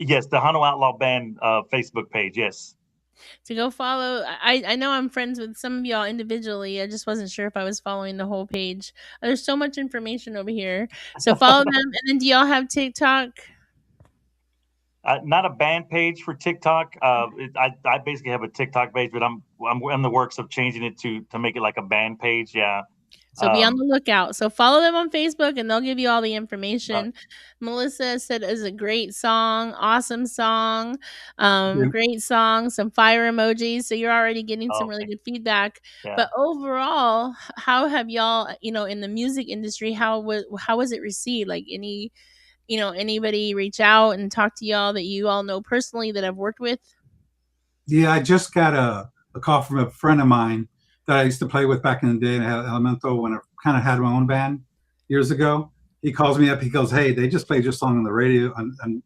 Yes, the Hano Outlaw Band Facebook page. Yes. To go follow. I know I'm friends with some of y'all individually. I just wasn't sure if I was following the whole page. There's so much information over here. So follow them. And then do y'all have TikTok? Not a band page for TikTok. I basically have a TikTok page, but I'm in the works of changing it to make it like a band page. Yeah. So be on the lookout. So follow them on Facebook and they'll give you all the information. Melissa said is a great song, awesome song, great song, some fire emojis. So you're already getting some really good feedback. Yeah. But overall, how have y'all, in the music industry, how was it received? Like anybody reach out and talk to y'all that you all know personally that I've worked with? Yeah, I just got a call from a friend of mine that I used to play with back in the day and I had Elemental when I kind of had my own band years ago. He calls me up. He goes, "Hey, they just played your song on the radio on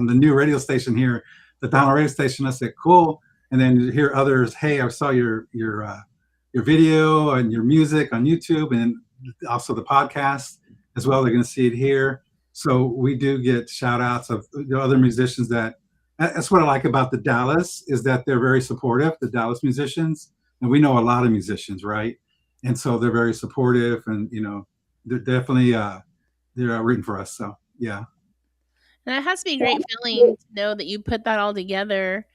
the new radio station here, the Tejano radio station." I said, "Cool." And then you hear others, "Hey, I saw your video and your music on YouTube and also the podcast as well. They're going to see it here." So we do get shout outs of other musicians that's what I like about the Dallas is that they're very supportive, the Dallas musicians. And we know a lot of musicians, right? And so they're very supportive and, they're definitely, they're rooting for us. So, yeah. And it has to be a great feeling to know that you put that all together,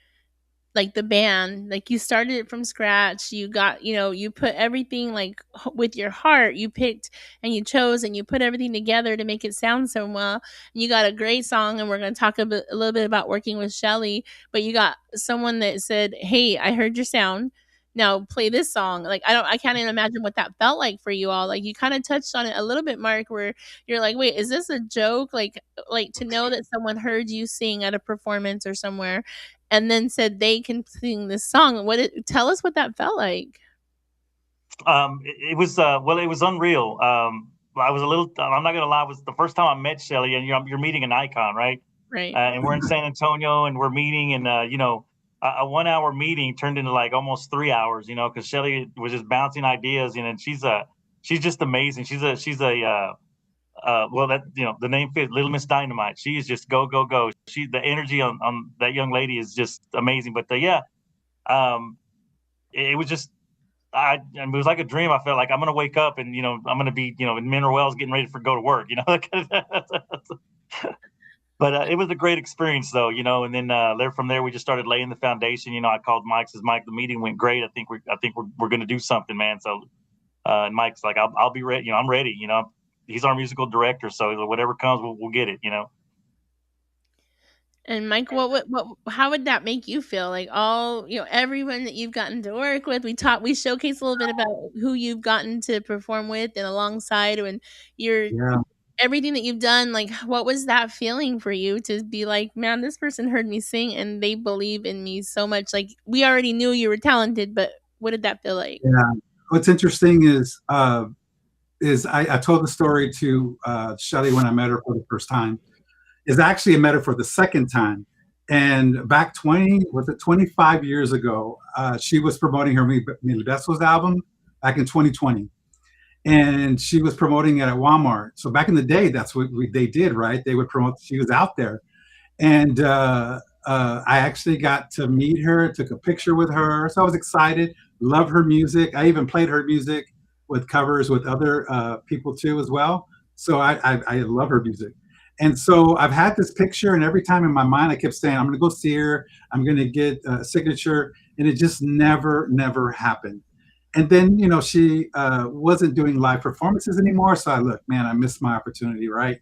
like the band, like you started it from scratch. You got, you put everything like with your heart. You picked and you chose and you put everything together to make it sound so well. And you got a great song, and we're going to talk a little bit about working with Shelly. But you got someone that said, "Hey, I heard your sound. Now play this song." Like I can't even imagine what that felt like for you all. Like you kind of touched on it a little bit, Mark, where you're like, "Wait, is this a joke?" Like to know that someone heard you sing at a performance or somewhere, and then said they can sing this song. Tell us what that felt like. It was it was unreal. I was a little. I'm not gonna lie. It was the first time I met Shelly, and you're meeting an icon, right? Right. And we're in San Antonio, and we're meeting, and a 1 hour meeting turned into like almost 3 hours, because Shelly was just bouncing ideas, and she's just amazing. She's a that the name fits, Little Miss Dynamite. She is just go go go. The energy on that young lady is just amazing. But it was just it was like a dream. I felt like I'm gonna wake up and I'm gonna be in Mineral Wells getting ready for go to work. But it was a great experience though, and then from there we just started laying the foundation. I called Mike, says, "Mike, the meeting went great. I think we're gonna do something, man." So and Mike's like, I'll be ready. I'm ready. He's our musical director, so whatever comes, we'll get it. And Mike, how would that make you feel? Like everyone that you've gotten to work with, we showcased a little bit about who you've gotten to perform with and alongside, and everything that you've done. Like, what was that feeling for you to be like, man, this person heard me sing and they believe in me so much? Like, we already knew you were talented, but what did that feel like? Yeah. What's interesting is is I told the story to Shelly when I met her for the first time. Is actually I met her for the second time. And back 25 years ago, she was promoting her Mi Besos album back in 2020. And she was promoting it at Walmart. So back in the day, that's what they did, right? They would promote, she was out there. And I actually got to meet her, took a picture with her. So I was excited, love her music. I even played her music with covers with other people too as well. So I love her music. And so I've had this picture, and every time in my mind, I kept saying, I'm going to go see her. I'm going to get a signature. And it just never happened. And then, she wasn't doing live performances anymore. So look, man, I missed my opportunity, right?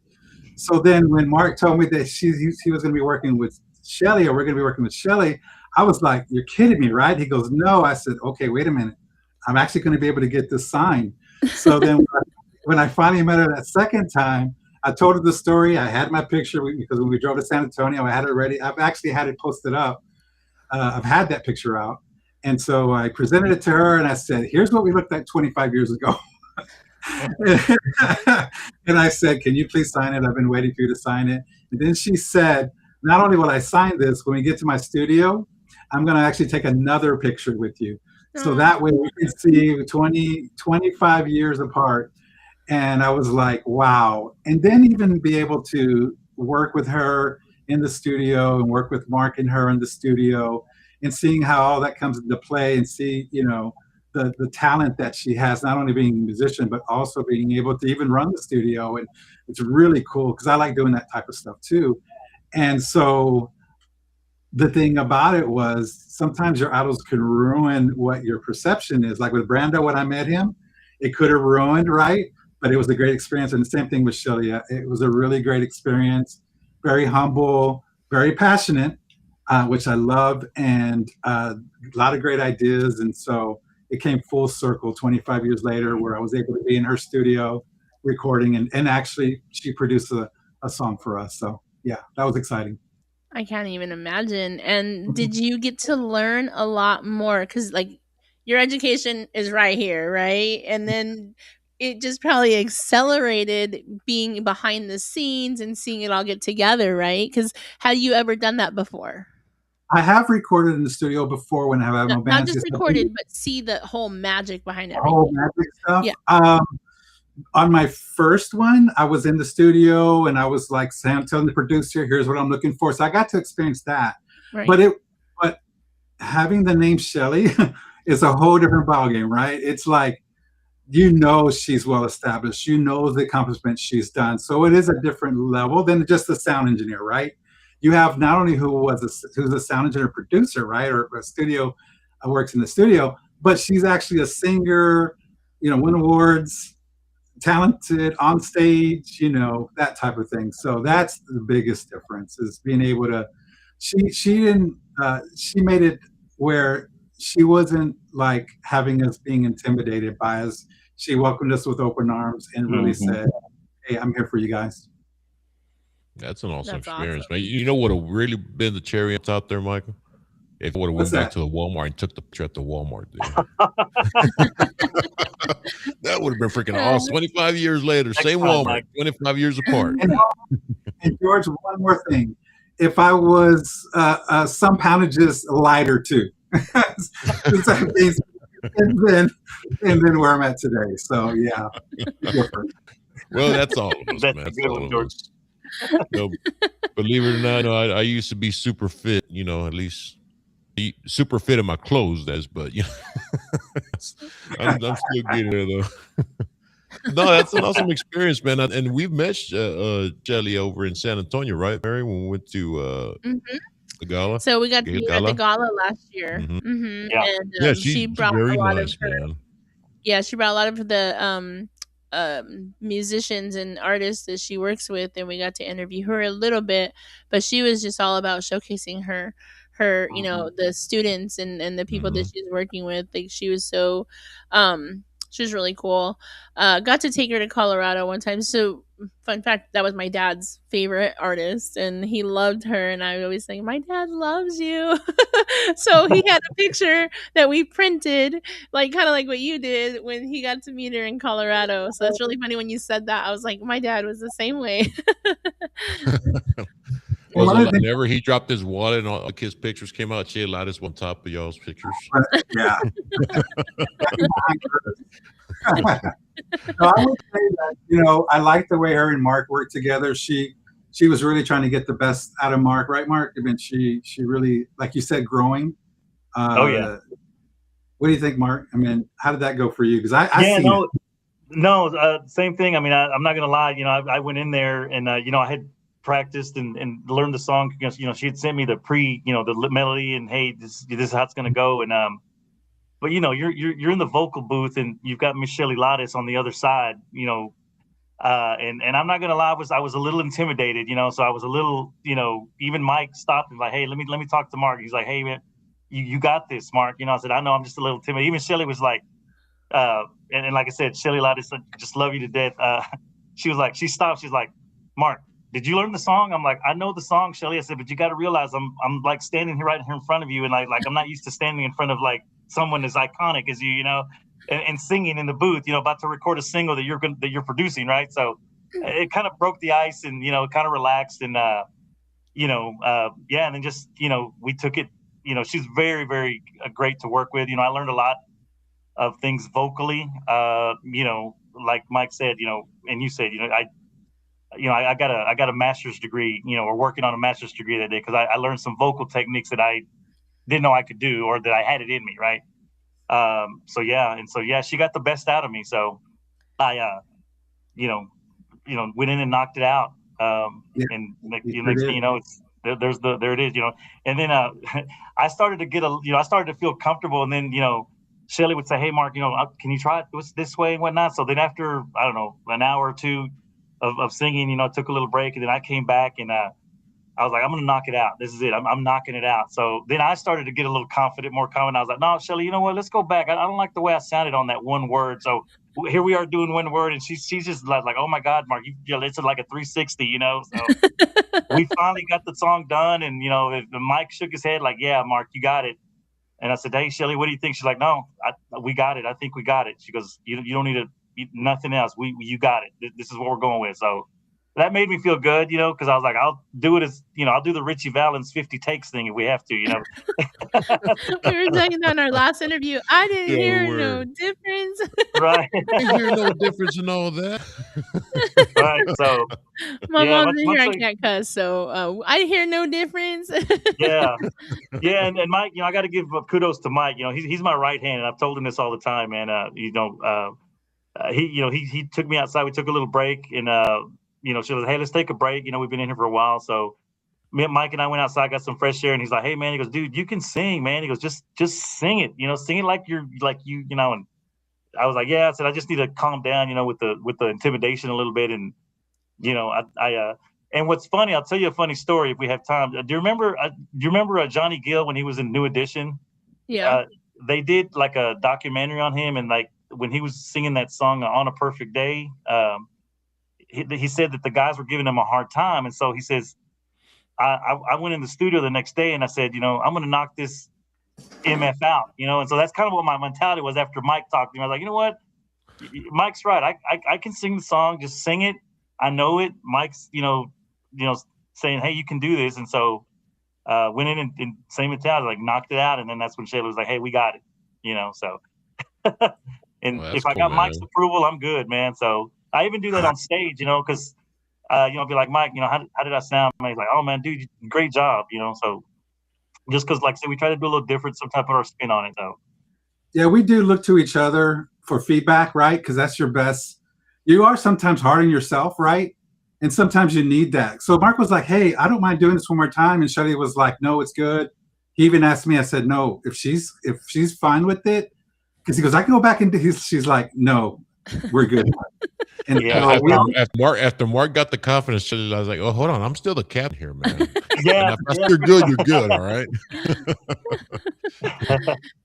So then when Mark told me that he was going to be working with Shelly, or we're going to be working with Shelly, I was like, you're kidding me, right? He goes, no. I said, okay, wait a minute. I'm actually going to be able to get this signed. So then when I finally met her that second time, I told her the story. I had my picture because when we drove to San Antonio, I had it ready. I've actually had it posted up. I've had that picture out. And so I presented it to her and I said, here's what we looked like 25 years ago. And I said, can you please sign it? I've been waiting for you to sign it. And then she said, not only will I sign this, when we get to my studio, I'm going to actually take another picture with you. So that way we can see 25 years apart. And I was like, wow. And then even be able to work with her in the studio and work with Mark and her in the studio and seeing how all that comes into play and see, the talent that she has, not only being a musician, but also being able to even run the studio. And it's really cool because I like doing that type of stuff too. And so the thing about it was sometimes your idols can ruin what your perception is. Like with Brando, when I met him, it could have ruined, right? But it was a great experience. And the same thing with Shelly. It was a really great experience, very humble, very passionate, which I love, and a lot of great ideas. And so it came full circle 25 years later where I was able to be in her studio recording, and actually she produced a song for us. So yeah, that was exciting. I can't even imagine. And did you get to learn a lot more? Because, like, your education is right here, right? And then it just probably accelerated being behind the scenes and seeing it all get together, right? Because had you ever done that before? I have recorded in the studio before when I have No, no not bands. just recorded, but see the whole magic behind The whole everything. magic stuff. Yeah. On my first one, I was in the studio and I was like, Sam, telling the producer, here's what I'm looking for. So I got to experience that. Right. But having the name Shelly is a whole different ballgame, right? It's like, she's well established. The accomplishments she's done. So it is a different level than just a sound engineer, right? You have not only who's a sound engineer producer, right? Or a studio, works in the studio, but she's actually a singer, win awards, talented on stage, that type of thing. So that's the biggest difference, is being able to, she didn't, she made it where she wasn't like having us being intimidated by us. She welcomed us with open arms and really said, hey, I'm here for you guys. That's an awesome That's experience, awesome. man. You know what have really been the cherry on top there, Michael? If I would have went What's back that? to the Walmart and took the picture at the Walmart there. That would have been freaking awesome. 25 years later, same time, Walmart, Mike. 25 years apart. And George, one more thing. If I was some poundages lighter too, and then where I'm at today. So yeah, different. Well, that's all of us, That's man. a That's good all one, of George. us. No, believe it or not, I used to be super fit, at least super fit in my clothes, but I'm still getting there though. No, that's an awesome experience, man. And we've met Shelly over in San Antonio, right, Mary? When we went to Mhm. the gala. So we got to meet her at the gala last year. Mhm. Yeah. And Yeah, she she's brought very a lot nice, of her. man. Yeah, she brought a lot of the musicians and artists that she works with, and we got to interview her a little bit. But she was just all about showcasing her the students and the people that she's working with. Like, she was so She's really cool. Got to take her to Colorado one time. So, fun fact, that was my dad's favorite artist, and he loved her. And I always think, my dad loves you. So he had a picture that we printed, like kind of like what you did when he got to meet her in Colorado. So that's really funny when you said that. I was like, my dad was the same way. Was One of it the whenever he dropped his wallet and all the kids' pictures came out, Shea Lattice on top of y'all's pictures? yeah. No, I would say that, you know, I like the way her and Mark worked together. She was really trying to get the best out of Mark, right, Mark? I mean, she really, like you said, growing. Oh yeah. What do you think, Mark? I mean, how did that go for you? Because I seen no, it. no, same thing. I mean, I'm not gonna lie. You know, I went in there and you know, I had practiced and learned the song because, you know, she had sent me the you know, the melody and, hey, this is how it's gonna go. And but you know, you're in the vocal booth and you've got Miss Shelley Lattice on the other side. You know, and I'm not gonna lie, I was a little intimidated. You know, so I was a little, you know, even Mike stopped and like, hey, let me talk to Mark. He's like, hey man, you got this, Mark. You know, I said, I know, I'm just a little timid. Even Shelley was like, and like I said, Shelley Lattice, just love you to death. She was like, she stopped. She's like, Mark, did you learn the song? I'm like, I know the song, Shelley. I said, but you got to realize I'm like standing here right here in front of you, and like I'm not used to standing in front of like someone as iconic as you, you know, and singing in the booth, you know, about to record a single that you're producing, right? So it kind of broke the ice, and you know, kind of relaxed, and you know, yeah, and then just, you know, we took it. You know, she's very, very great to work with. You know, I learned a lot of things vocally. You know, like Mike said, you know, and you said, you know, I got a master's degree, you know, or working on a master's degree that day because I learned some vocal techniques that I didn't know I could do or that I had it in me, right? So yeah, she got the best out of me. So I you know, went in and knocked it out. And next thing you know, it's there it is, you know. And then I started to feel comfortable, and then, you know, Shelley would say, hey Mark, you know, can you try it this way and whatnot? So then after, I don't know, an hour or two of singing, you know, I took a little break, and then I came back, and I was like, I'm gonna knock it out. This is it. I'm knocking it out. So then I started to get a little confident, more confident. I was like, no, Shelley, you know what? Let's go back. I don't like the way I sounded on that one word. So here we are doing one word, and she's just like, oh my God, Mark, you know, it's like a 360, you know. So we finally got the song done, and you know, Mike shook his head like, yeah, Mark, you got it. And I said, hey, Shelley, what do you think? She's like, no, we got it. I think we got it. She goes, you don't need nothing else. You got it. This is what we're going with. So that made me feel good, you know, because I was like, I'll do it as, you know, I'll do the Richie Valens 50 takes thing if we have to, you know. We were talking on our last interview. I didn't hear no difference. Right. I hear no difference in all that. Right. So My yeah, mom's in here. I can't cuss, so I hear no difference. yeah. And Mike, you know, I got to give kudos to Mike. You know, he's my right hand, and I've told him this all the time, man. You know, he took me outside. We took a little break, and you know, she was, hey, let's take a break. You know, we've been in here for a while, so Mike and I went outside, got some fresh air, and he's like, hey man, he goes, dude, you can sing, man. He goes, just sing it, you know, sing it like you know. And I was like, yeah. I said, I just need to calm down, you know, with the intimidation a little bit. And you know, and what's funny, I'll tell you a funny story if we have time. Do you remember Johnny Gill when he was in New Edition? Yeah. They did like a documentary on him, and like when he was singing that song On a Perfect Day, he said that the guys were giving him a hard time, and so he says, I went in the studio the next day and I said, you know, I'm going to knock this MF out, you know. And so that's kind of what my mentality was after Mike talked to me. I was like, you know what, Mike's right. I can sing the song, just sing it. I know it. Mike's, you know, saying, hey, you can do this. And so went in and same mentality, like knocked it out. And then that's when Shayla was like, hey, we got it, you know. So and if I got Mike's approval, I'm good, man. So I even do that on stage, you know, because you know, be like, Mike, you know, how did I sound? And he's like, oh man, dude, great job, you know. So just because, like I said, we try to do a little different, sometimes put our spin on it, though. Yeah, we do look to each other for feedback, right? Because that's your best. You are sometimes hard on yourself, right? And sometimes you need that. So Mark was like, hey, I don't mind doing this one more time. And Shelley was like, no, it's good. He even asked me, I said, no, if she's fine with it, because he goes, I can go back into his. She's like, no, we're good. And yeah, after Mark got the confidence, I was like, oh, hold on, I'm still the captain here, man. Yeah, if you're good, you're good, all right.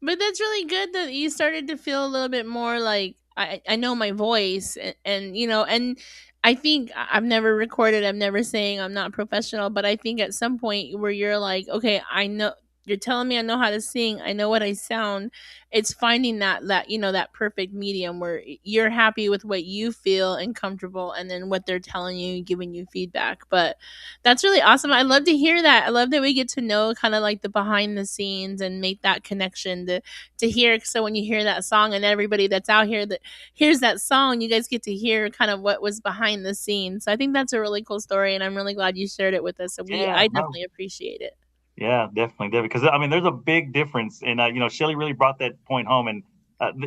But that's really good that you started to feel a little bit more like I know my voice, and you know, and I think I've never recorded, I'm never saying I'm not professional, but I think at some point where you're like, okay, I know you're telling me I know how to sing, I know what I sound. It's finding that you know, that perfect medium where you're happy with what you feel and comfortable, and then what they're telling you, giving you feedback. But that's really awesome. I love to hear that. I love that we get to know kind of like the behind the scenes and make that connection to hear. So when you hear that song, and everybody that's out here that here's that song, you guys get to hear kind of what was behind the scenes. So I think that's a really cool story, and I'm really glad you shared it with us. So Yeah, I no, definitely appreciate it. yeah, definitely. Because I mean, there's a big difference, and you know, Shelly really brought that point home. And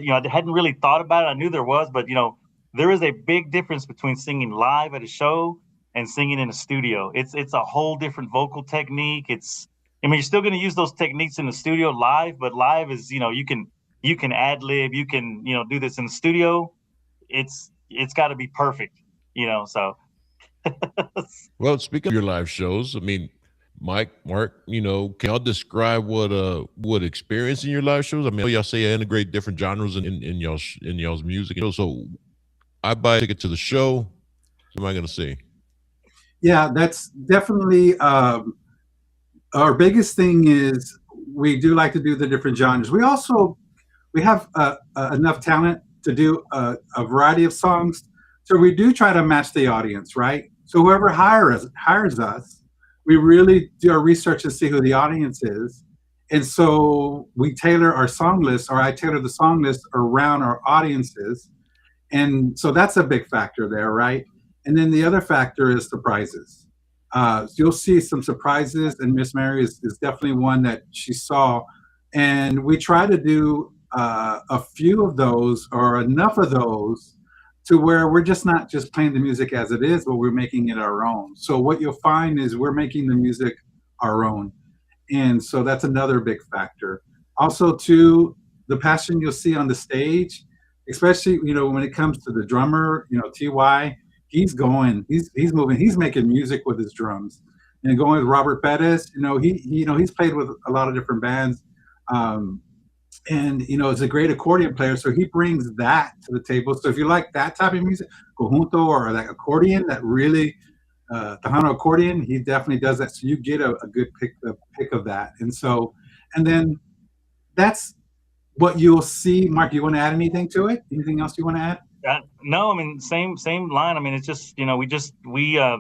you know, I hadn't really thought about it. I knew there was, but you know, there is a big difference between singing live at a show and singing in a studio. It's a whole different vocal technique. I mean, you're still going to use those techniques in the studio live, but live is, you know, you can ad lib, you can, you know, do this in the studio. It's got to be perfect, you know. So Well, speaking of your live shows, I mean, Mike, Mark, you know, can y'all describe what experience in your live shows? I mean, I know y'all say you integrate different genres in y'all's music. You know, so I buy a ticket to the show. What am I gonna see? Yeah, that's definitely our biggest thing is we do like to do the different genres. We have enough talent to do a variety of songs, so we do try to match the audience, right? So whoever hires us, we really do our research to see who the audience is, and so we tailor our song list, or I tailor the song list around our audiences, and so that's a big factor there, right? And then the other factor is surprises. So you'll see some surprises, and Miss Mary is definitely one that she saw, and we try to do a few of those or enough of those to where we're just not just playing the music as it is, but we're making it our own. So what you'll find is we're making the music our own, and so that's another big factor. Also, too, the passion you'll see on the stage, especially when it comes to the drummer, Ty, he's moving, he's making music with his drums. And going with Robert Pettis, he's played with a lot of different bands, um, and is a great accordion player, so he brings that to the table. So if you like that type of music, conjunto or like accordion, that really Tejano accordion, he definitely does that. So you get a good pick of that. And then that's what you'll see. Mark, you want to add anything to it? Anything else you want to add? no, I mean, same line. I mean, it's just, we're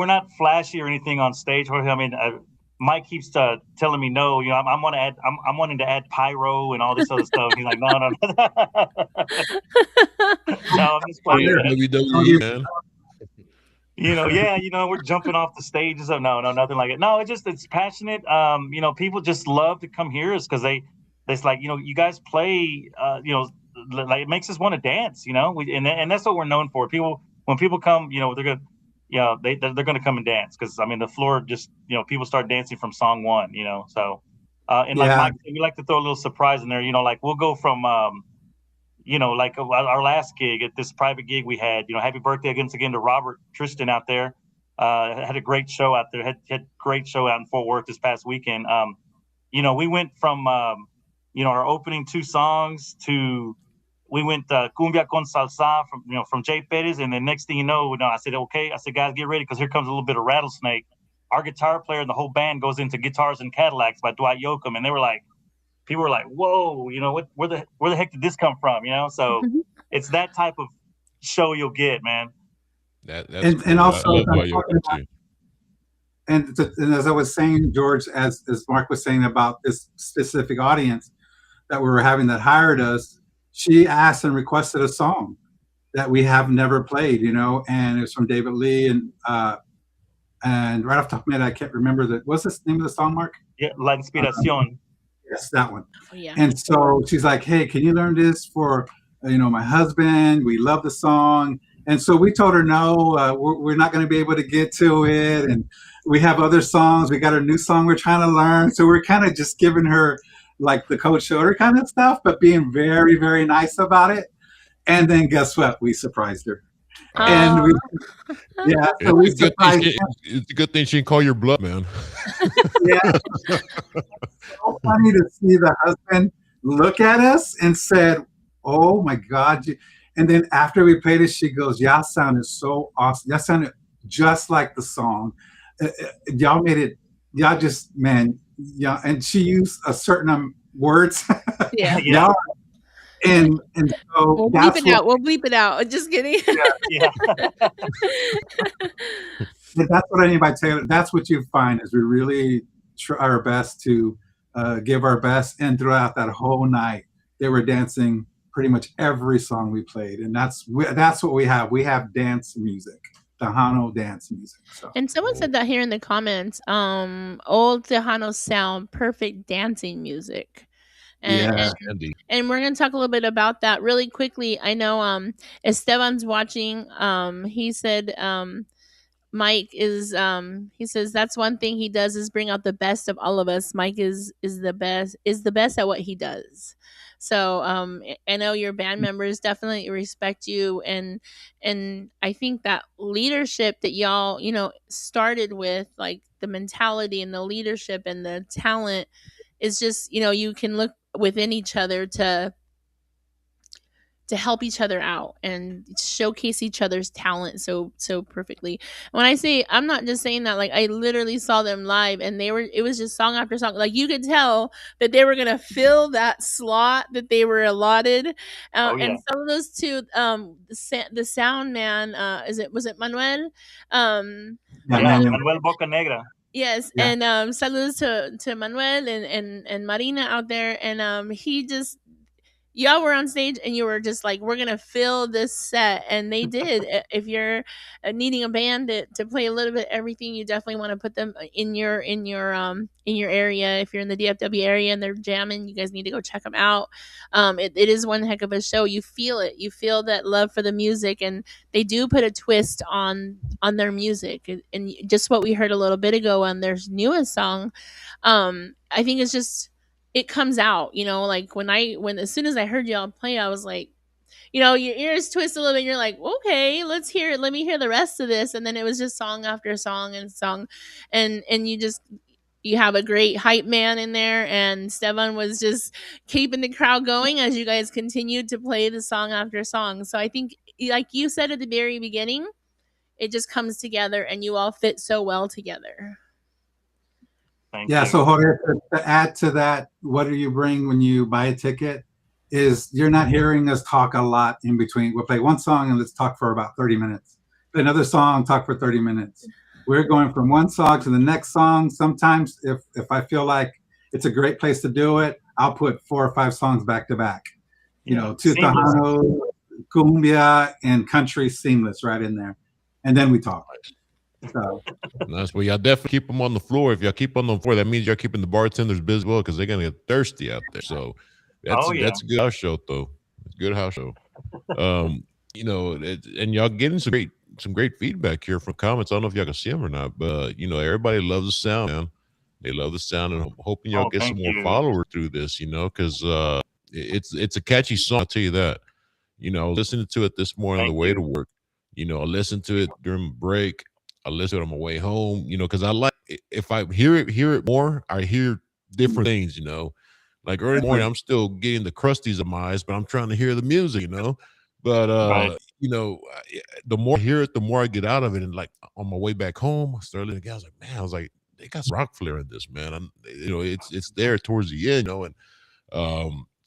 not flashy or anything on stage. I mean, Mike keeps telling me no. I'm wanting to add pyro and all this other stuff. He's like, no, no, no. No, I'm just playing. WWE, man. We're jumping off the stage and stuff. No, nothing like it. No, it's passionate. People just love to come hear us because it's like, you guys play, like it makes us want to dance, and that's what we're known for. When people come, they're gonna, they're gonna come and dance because I mean the floor just, people start dancing from song one, So, and like Mike, we like to throw a little surprise in there, like we'll go from, like our last gig at this private gig we had, happy birthday again to Robert Tristan out there. Had a great show out there. Had great show out in Fort Worth this past weekend. We went from, our opening two songs to, we went Cumbia con Salsa from Jay Perez. And then next thing you know, I said, okay, I said, guys, get ready because here comes a little bit of Rattlesnake. Our guitar player and the whole band goes into Guitars and Cadillacs by Dwight Yoakam. And they were like, people were like, whoa, where the heck did this come from? So it's that type of show you'll get, man. That's and cool. also, I love too. And as I was saying, George, as Mark was saying about this specific audience that we were having that hired us, she asked and requested a song that we have never played, and it's from David Lee, and right off the top of my head, I can't remember what's the name of the song, Mark? Yeah, La Inspiración. Yes, that one. Oh, yeah. And so she's like, hey, can you learn this for, my husband? We love the song. And so we told her, no, we're not going to be able to get to it. And we have other songs. We got a new song we're trying to learn. So we're kind of just giving her like the cold shoulder kind of stuff, but being very, very nice about it. And then guess what? We surprised her. And so we surprised her. It's a good thing she didn't call your bluff, man. Yeah. It's so funny to see the husband look at us and said, Oh my God. And then after we played it, she goes, y'all sounded so awesome. Y'all sounded just like the song. Y'all made it, y'all just, man, yeah. And she used a certain words. Yeah. Yeah, Y'all, and so We'll bleep that's it what, out. We'll bleep it out. Just kidding. yeah. that's what I mean by Taylor. That's what you find is we really try our best to give our best. And throughout that whole night, they were dancing pretty much every song we played, and that's what we have. We have dance music, Tejano dance music. So And someone said that here in the comments. Old Tejano sound perfect dancing music. And yeah, Andy. and we're gonna talk a little bit about that really quickly. I know Esteban's watching. He said Mike is he says that's one thing he does is bring out the best of all of us. Mike is the best at what he does. So I know your band members definitely respect you, and I think that leadership that y'all, started with, like the mentality and the leadership and the talent, is just, you can look within each other to help each other out and showcase each other's talent so perfectly. When I say, I'm not just saying that, like I literally saw them live and it was just song after song. Like you could tell that they were gonna fill that slot that they were allotted. Oh And yeah. some of those two, the sound man, was it Manuel? yeah, Yeah, Manuel. Manuel, Manuel Bocanegra. Yes, yeah, and saludos to Manuel and Marina out there, and he just, y'all were on stage and you were just like, we're gonna fill this set, and they did. If you're needing a band to play a little bit everything, you definitely want to put them in your area. If you're in the DFW area and they're jamming, you guys need to go check them out. It is one heck of a show. You feel it, you feel that love for the music, and they do put a twist on their music. And just what we heard a little bit ago on their newest song, I think it's just, it comes out, like when as soon as I heard y'all play, I was like, your ears twist a little bit, you're like, okay, let's hear it, let me hear the rest of this. And then it was just song after song and song, and you have a great hype man in there, and Stevan was just keeping the crowd going as you guys continued to play the song after song. So I think, like you said at the very beginning, it just comes together and you all fit so well together. Thank yeah. you. So Jorge, to add to that, what do you bring when you buy a ticket? Is you're not hearing us talk a lot in between. We'll play one song and let's talk for about 30 minutes. Play another song, talk for 30 minutes. We're going from one song to the next song. Sometimes if I feel like it's a great place to do it, I'll put 4 or 5 songs back to back. Yeah. Two Seamless. Tejano, cumbia, and country seamless right in there. And then we talk. So That's where y'all definitely keep them on the floor. If y'all keep on the floor, that means y'all keeping the bartenders busy well, because they're gonna get thirsty out there. So Oh yeah. that's a good house show, though. It's a good house show. And y'all getting some great feedback here from comments. I don't know if y'all can see them or not, but everybody loves the sound, man. They love the sound, and I'm hoping y'all Oh, get some thank more you. followers through this. Because it's a catchy song. I'll tell you that. Listening to it this morning on the Thank way to you. work. I listened to it during break. I listen to it on my way home. Because I like if I hear it more, I hear different things. Like early in the morning, I'm still getting the crusties of my eyes, but I'm trying to hear the music. But Right. the more I hear it, the more I get out of it. And like on my way back home, I started looking. I was like, man, they got some rock flair in this, man. It's there towards the end, and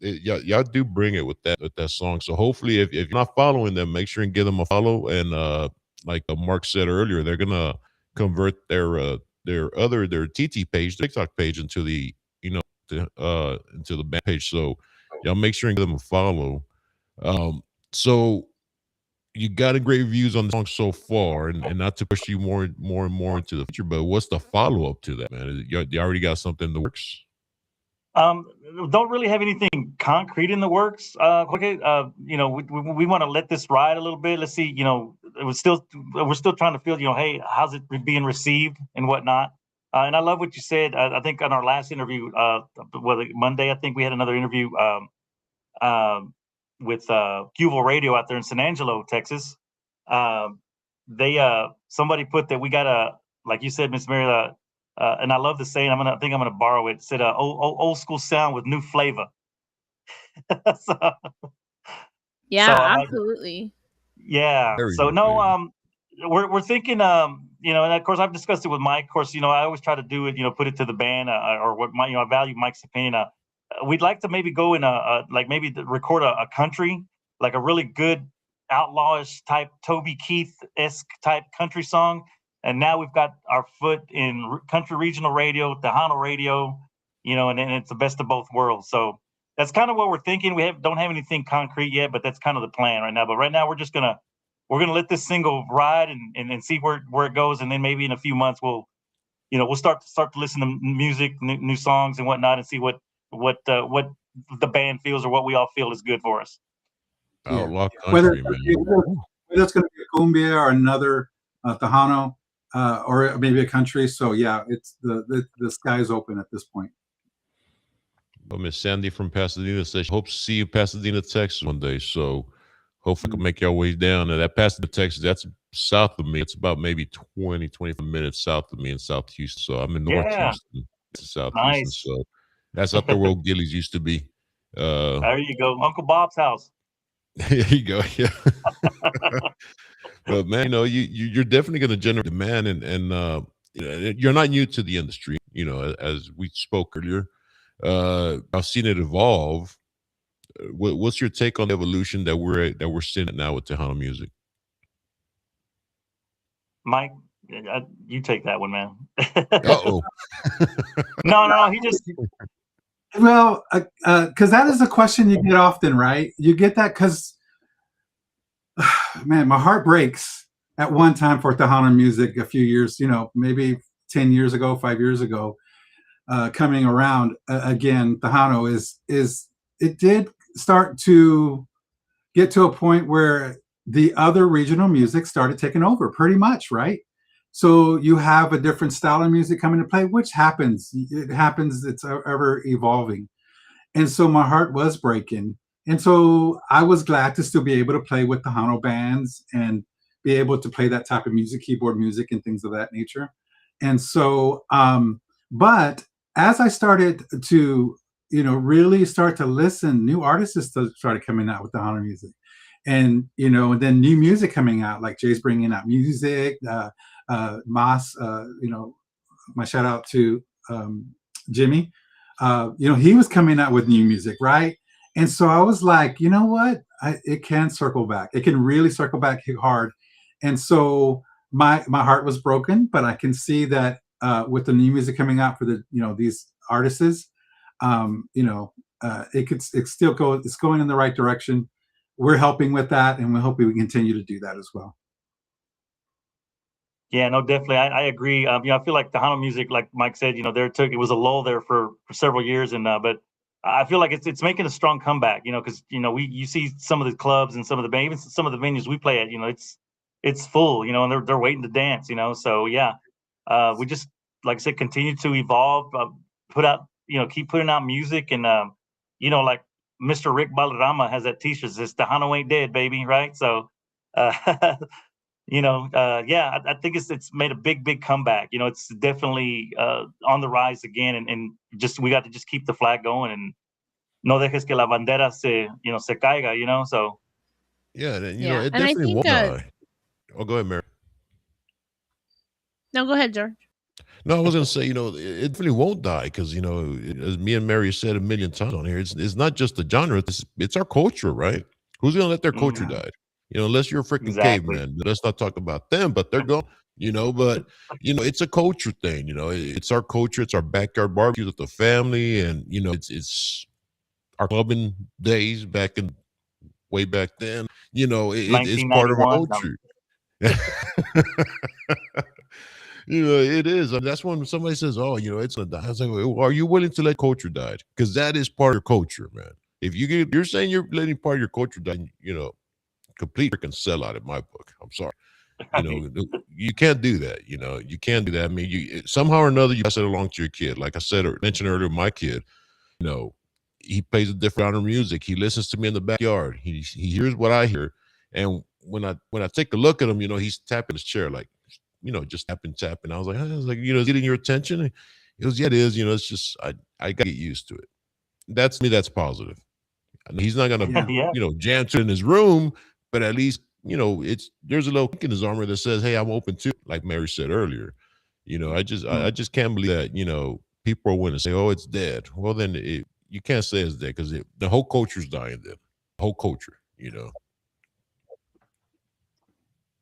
y'all do bring it with that song. So hopefully, if you're not following them, make sure and give them a follow. And like Mark said earlier, they're gonna convert their TT page, their TikTok page, into the into the band page. So y'all make sure and give them a follow. So you got a great reviews on the song so far, and not to push you more and more into the future, but what's the follow up to that, man? You already got something in the works? Don't really have anything concrete in the works. Okay. We want to let this ride a little bit. Let's see. We're still trying to feel. Hey, how's it being received and whatnot. And I love what you said. I think on our last interview, Monday, I think we had another interview with Qval Radio out there in San Angelo, Texas. Somebody put that we got like you said, Miss Mary. And I love the saying. I'm gonna borrow it. It said, "Old school sound with new flavor." So, So Yeah, absolutely. yeah. Very So no, motivating. we're thinking, and of course I've discussed it with Mike. Of course, I always try to do it, put it to the band, or what my, I value Mike's opinion. We'd like to maybe go in like maybe record a country, like a really good outlawish type Toby Keith esque type country song. And now we've got our foot in country regional radio, Tejano radio, and it's the best of both worlds. So that's kind of what we're thinking. We don't have anything concrete yet, but that's kind of the plan right now. But right now we're gonna let this single ride and see where it goes, and then maybe in a few months we'll start to listen to music, new songs and whatnot, and see what the band feels or what we all feel is good for us. Yeah. Outlaw Whether, country, man. whether it's going to be a cumbia or another Tejano, or maybe a country. So yeah, it's the sky's open at this point. But Miss Sandy from Pasadena says she hopes to see you in Pasadena, Texas one day. So hopefully we can make our way down. And that Pasadena, Texas, that's south of me. It's about maybe 20, 25 minutes south of me in South Houston. So I'm in North Yeah, Houston to South Houston. nice. So that's up there where old Gillies used to be. There you go, Uncle Bob's house. There you go. Yeah. But man, you're definitely going to generate demand, and you're not new to the industry. As we spoke earlier, I've seen it evolve. What's your take on the evolution that we're seeing now with Tejano music? Mike, you take that one, man. Uh-oh. No, he just Well, because that is a question you get often, right? You get that because, man, my heart breaks at one time for Tejano music a few years, maybe 10 years ago, 5 years ago, coming around again. Tejano is it did start to get to a point where the other regional music started taking over pretty much, right? So you have a different style of music coming to play, which happens. It happens. It's ever evolving. And so my heart was breaking. And so I was glad to still be able to play with the Hano bands and be able to play that type of music, keyboard music and things of that nature. And so, but as I started to, really start to listen, new artists started coming out with the Hano music. And, then new music coming out, like Jay's bringing out music, Mas, my shout out to Jimmy. He was coming out with new music, right? And so I was like, you know what? It can circle back. It can really circle back hard. And so my heart was broken, but I can see that with the new music coming out for these artists, it's still it's going in the right direction. We're helping with that, and we're hoping we continue to do that as well. Yeah, no, definitely. I agree. I feel like the Hano music, like Mike said, it was a lull there for several years, and but I feel like it's making a strong comeback. Because you see some of the clubs and even some of the venues we play at. It's full. And they're waiting to dance. So yeah, we just, like I said, continue to evolve, put out, keep putting out music, and like Mr. Rick Balarama has that T-shirt that says "Tejano ain't dead, baby," right? So. Yeah, I think it's made a big comeback. It's definitely on the rise again, and just we got to just keep the flag going and no dejes que la bandera se caiga. So Yeah, Yeah, it and I definitely think won't die. Oh, go ahead, Mary. no, go ahead, George. No, I was going to say, it definitely won't die because, as me and Mary said a million times on here, it's not just the genre, it's our culture, right? Who's going to let their culture die? Unless you're a freaking exactly. caveman. Let's not talk about them, but they're gone. But it's a culture thing. It's our culture. It's our backyard barbecues with the family, and it's our clubbing days way back then. It's part of our 1991. culture. It is. That's when somebody says, "Oh, it's gonna die." I was like, well, "Are you willing to let culture die?" Because that is part of your culture, man. If you're saying you're letting part of your culture die, complete freaking sellout in my book. I'm sorry. You can't do that. You can't do that. I mean, somehow or another you pass it along to your kid. Like I said or mentioned earlier, my kid, he plays a different genre of music. He listens to me in the backyard. He hears what I hear, and when I take a look at him, he's tapping his chair like, just tapping. I was like, getting your attention. He goes, yeah, it is. It's just I got to get used to it. That's me. That's positive. He's not gonna, Yeah. Yeah. jam to it in his room, but at least, there's a little kick in his armor that says, "Hey, I'm open to," like Mary said earlier. I just can't believe that, people are willing to say, "Oh, it's dead." Well, then you can't say it's dead because the whole culture's dying then. The whole culture.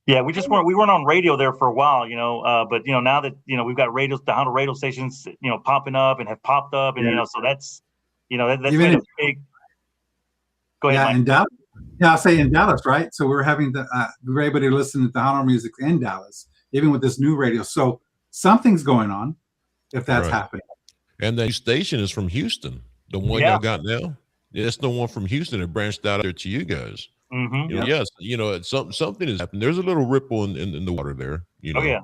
Yeah, we weren't on radio there for a while, but now that we've got radios, the Honda radio stations, popping up and have popped up, and Yeah. so that's Even made a in, big. Go ahead, yeah, Mike. in Dallas. Yeah, I'll say in Dallas, right? So we're having we were able to listen to Tejano music in Dallas, even with this new radio. So something's going on if that's Right. happening. And that station is from Houston. The one Yeah. y'all got now. Yeah, that's the one from Houston that branched out there to you guys. Mm-hmm. Yep. Yes, something is happening. There's a little ripple in the water there. Oh yeah.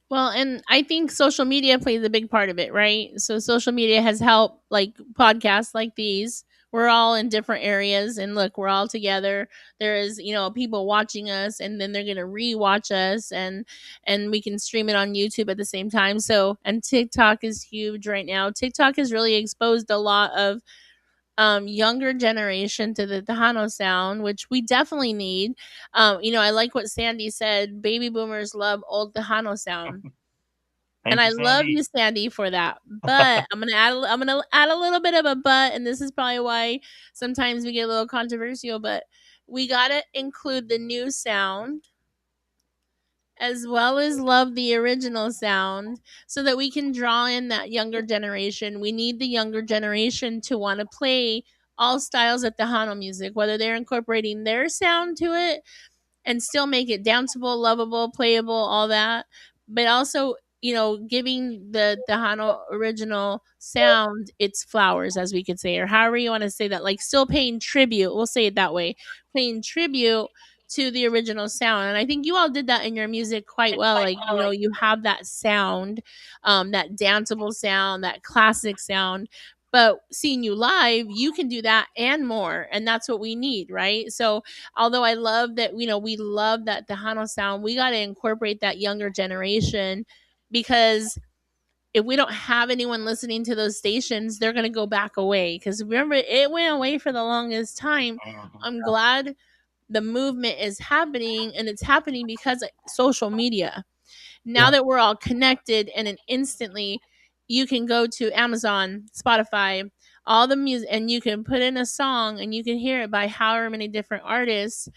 Well, and I think social media plays a big part of it, right? So social media has helped, like podcasts like these. We're all in different areas, and look, we're all together. There is, people watching us, and then they're gonna rewatch us, and we can stream it on YouTube at the same time. So, and TikTok is huge right now. TikTok has really exposed a lot of younger generation to the Tejano sound, which we definitely need. I like what Sandy said. Baby boomers love old Tejano sound. And Thank I you, love Sandy. you, Sandy, for that. But I'm gonna add a little bit of a but, and this is probably why sometimes we get a little controversial. But we gotta include the new sound as well as love the original sound so that we can draw in that younger generation. We need the younger generation to want to play all styles of Tejano music, whether they're incorporating their sound to it and still make it danceable, lovable, playable, all that, but also, giving the Tejano original sound its flowers, as we could say, or however you want to say that, like still paying tribute. We'll say it that way, paying tribute to the original sound. And I think you all did that in your music quite well. Like, you have that sound, that danceable sound, that classic sound. But seeing you live, you can do that and more. And that's what we need, right? So, although I love that, we love that Tejano sound, we got to incorporate that younger generation because if we don't have anyone listening to those stations, they're going to go back away. Because remember, it went away for the longest time. Mhm. I'm glad the movement is happening, and it's happening because of social media. Now Yeah. that we're all connected, and then instantly you can go to Amazon, Spotify, all the music, and you can put in a song and you can hear it by however many different artists.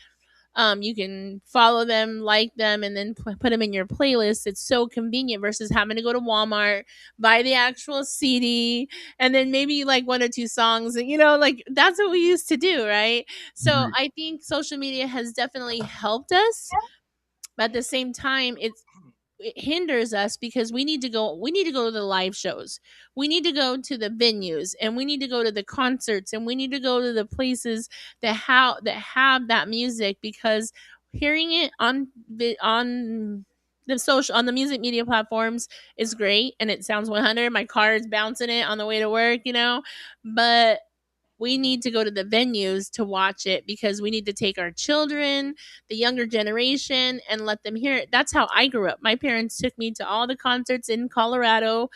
You can follow them, like them, and then put them in your playlist. It's so convenient versus having to go to Walmart, buy the actual CD, and then maybe you like one or two songs. And, like that's what we used to do, right? So Mhm. I think social media has definitely helped us. But at the same time, it hinders us because we need to go to the live shows, we need to go to the venues, and we need to go to the concerts, and we need to go to the places that have that music, because hearing it on the music media platforms is great, and it sounds 100. My car is bouncing it on the way to work, but we need to go to the venues to watch it because we need to take our children, the younger generation, and let them hear it. That's how I grew up. My parents took me to all the concerts in Colorado.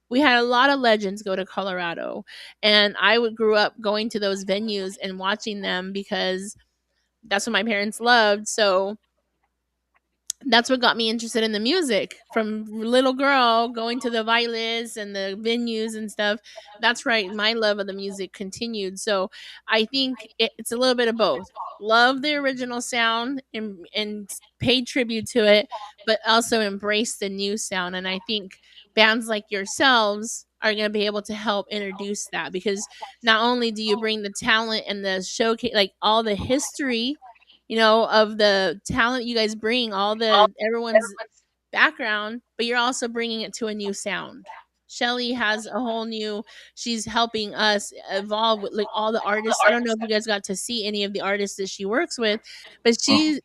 We had a lot of legends go to Colorado, and grew up going to those venues and watching them because that's what my parents loved. So that's what got me interested in the music from little girl going to the bailes and the venues and stuff. That's right, my love of the music continued. So I think it's a little bit of both. Love the original sound and pay tribute to it, but also embrace the new sound. And I think bands like yourselves are going to be able to help introduce that, because not only do you bring the talent and the showcase, like all the history, of the talent you guys bring, all the everyone's background, but you're also bringing it to a new sound. Shelly has a whole new. She's helping us evolve with like all the artists. I don't know if you guys got to see any of the artists that she works with, but she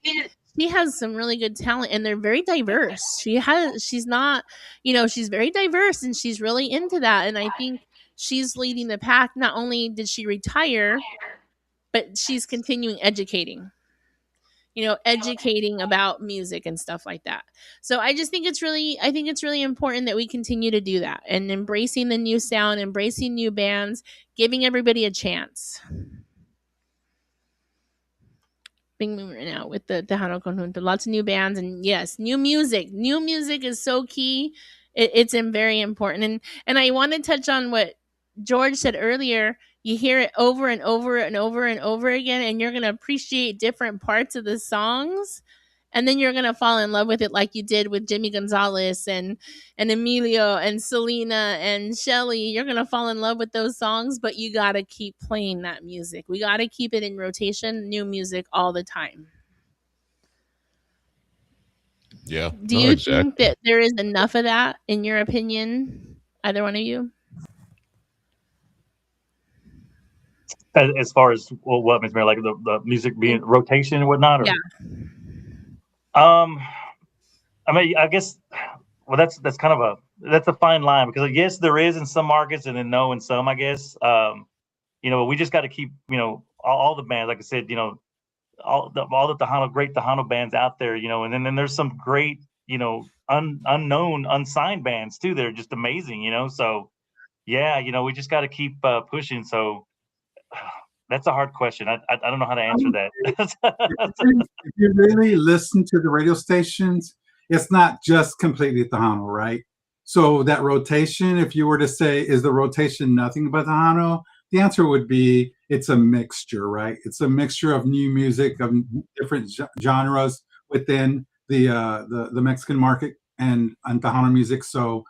has some really good talent, and they're very diverse. She's not, she's very diverse, and she's really into that. And I think she's leading the pack. Not only did she retire, but she's continuing educating. educating about music and stuff like that. So I think it's really important that we continue to do that and embracing the new sound, embracing new bands, giving everybody a chance. Being moving right now with the Tejano Conjunto, lots of new bands, and yes, new music. New music is so key. It's very important, and I want to touch on what George said earlier. You hear it over and over and over and over again, and you're gonna appreciate different parts of the songs, and then you're gonna fall in love with it like you did with Jimmy Gonzalez and Emilio and Selena and Shelly. You're gonna fall in love with those songs, but you gotta keep playing that music. We gotta keep it in rotation, new music all the time. Yeah, Do no, you exactly. think that there is enough of that, in your opinion? Either one of you? As far as what Miss Mary, like the music being rotation and whatnot, or Yeah. I mean, I guess, well, that's kind of that's a fine line, because yes, there is in some markets, and then no in some, I guess. We just got to keep, all the bands, like I said, all the great Tejano bands out there, and then there's some great, unknown, unsigned bands too. They're just amazing, So yeah, we just got to keep pushing. So that's a hard question. I don't know how to answer that. If you really listen to the radio stations, it's not just completely Tejano, right? So that rotation, if you were to say, is the rotation nothing but Tejano? The answer would be it's a mixture, right? It's a mixture of new music, of different genres within the Mexican market and Tejano music. So,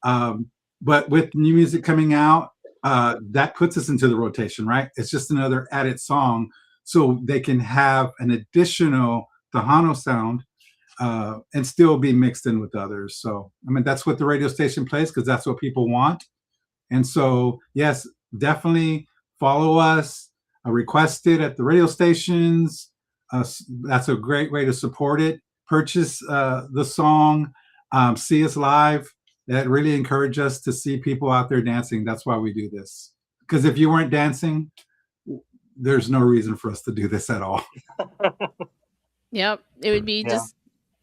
but with new music coming out, that puts us into the rotation, right? It's just another added song, so they can have an additional Tejano sound and still be mixed in with others. So, I mean, that's what the radio station plays, because that's what people want. And so, yes, definitely follow us, request it at the radio stations. That's a great way to support it. Purchase the song, see us live. That really encourages us to see people out there dancing. That's why we do this. Because if you weren't dancing, there's no reason for us to do this at all. Yep. It would be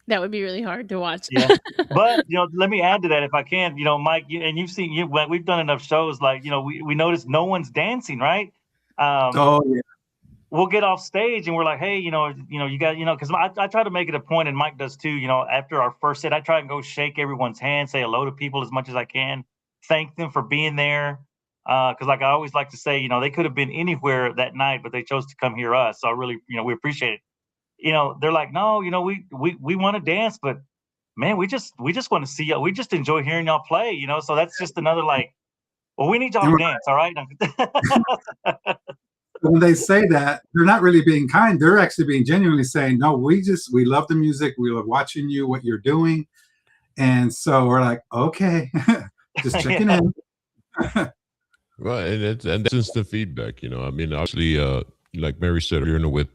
that would be really hard to watch. Yeah. But, let me add to that if I can, Mike, and you've seen, we've done enough shows, like, we noticed no one's dancing, right? Oh, yeah. We'll get off stage and we're like, hey, you got, because I try to make it a point, and Mike does too, after our first set, I try and go shake everyone's hand, say hello to people as much as I can, thank them for being there. Because like I always like to say, they could have been anywhere that night, but they chose to come hear us. So I really, we appreciate it. They're like, no, we want to dance, but man, we just want to see y'all. We just enjoy hearing y'all play, So that's just another like, well, we need y'all to dance, all right? When they say that, they're not really being kind. They're actually being genuinely saying, no, we love the music. We love watching you, what you're doing. And so we're like, okay, just checking in. Right. And that's instant feedback, I mean, obviously, like Mary said earlier, with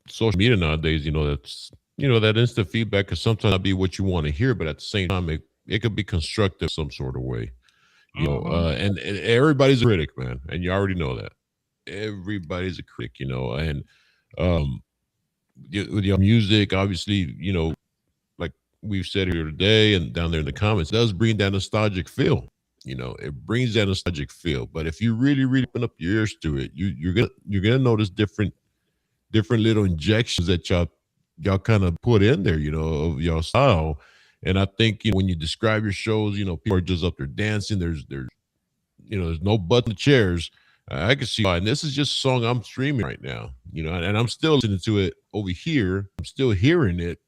social media nowadays, that's, that instant feedback can sometimes not be what you want to hear, but at the same time, it could be constructive some sort of way, and everybody's a critic, man. And you already know that. Everybody's a critic, and with your music, obviously, like we've said here today and down there in the comments, it does bring that nostalgic feel. It brings that nostalgic feel. But if you really, really open up your ears to it, you're gonna notice different little injections that y'all kind of put in there, of your style. And I think when you describe your shows, people are just up there dancing. There's no butt in the chairs. I can see why. And this is just a song I'm streaming right now, and I'm still listening to it over here. I'm still hearing it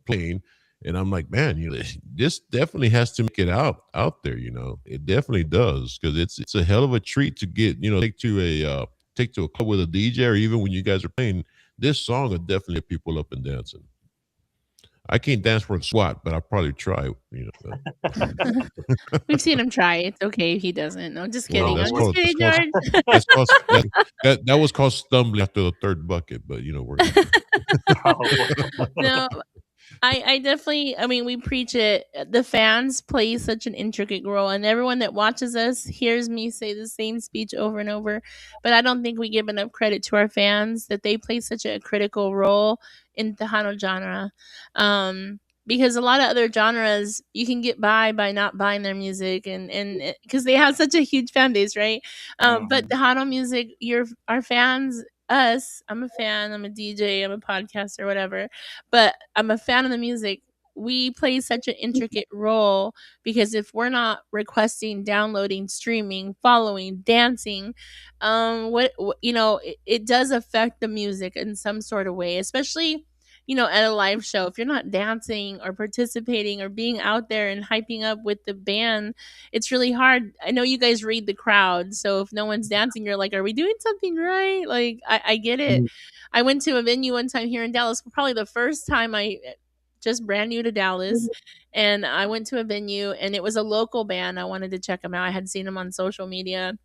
playing. And I'm like, man, this definitely has to make it out there. It definitely does, because it's a hell of a treat to get, take to a club with a DJ, or even when you guys are playing this song, will definitely get people up and dancing. I can't dance for a squat, but I'll probably try. We've seen him try. It's okay if he doesn't. No, just kidding. Well, I'm just kidding, George. That was called stumbling after the third bucket, but we're No, I definitely, I mean, we preach it. The fans play such an intricate role, and everyone that watches us hears me say the same speech over and over. But I don't think we give enough credit to our fans that they play such a critical role in Tejano genre. Because a lot of other genres you can get by not buying their music, and because they have such a huge fan base, right? But Tejano music, our fans, us. I'm a fan. I'm a DJ. I'm a podcaster, whatever, but I'm a fan of the music. We play such an intricate role because if we're not requesting, downloading, streaming, following, dancing, it does affect the music in some sort of way, especially at a live show. If you're not dancing or participating or being out there and hyping up with the band, it's really hard. I know you guys read the crowd, so if no one's dancing, you're like, are we doing something right? Like, I get it. I went to a venue one time here in Dallas, probably the first time just brand new to Dallas. And I went to a venue and it was a local band. I wanted to check them out. I had seen them on social media.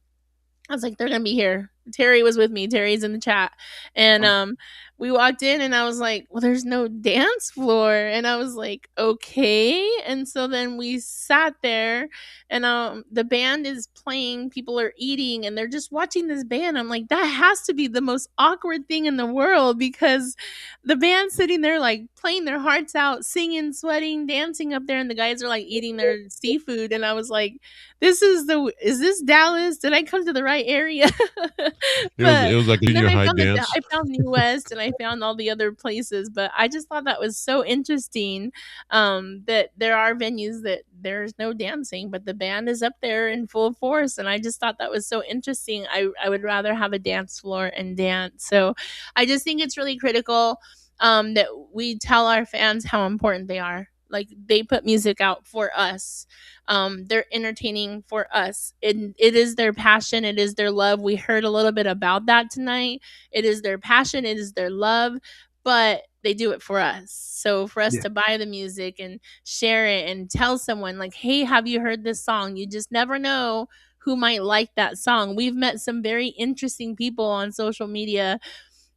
I was like, they're gonna be here. Terry was with me. Terry's in the chat. And we walked in and I was like, well, there's no dance floor. And I was like, okay. And so then we sat there and the band is playing, people are eating, and they're just watching this band. I'm like, that has to be the most awkward thing in the world because the band's sitting there like playing their hearts out, singing, sweating, dancing up there, and the guys are like eating their seafood. And I was like, is this Dallas? Did I come to the right area? It But was like a and then junior high dance. I found New West and I found all the other places, but I just thought that was so interesting, that there are venues that there's no dancing, but the band is up there in full force, and I just thought that was so interesting. I would rather have a dance floor and dance. So I just think it's really critical, that we tell our fans how important they are. Like, they put music out for us. They're entertaining for us. It is their passion. It is their love. We heard a little bit about that tonight. It is their passion. It is their love, but they do it for us. So for us Yeah. to buy the music and share it and tell someone like, hey, have you heard this song? You just never know who might like that song. We've met some very interesting people on social media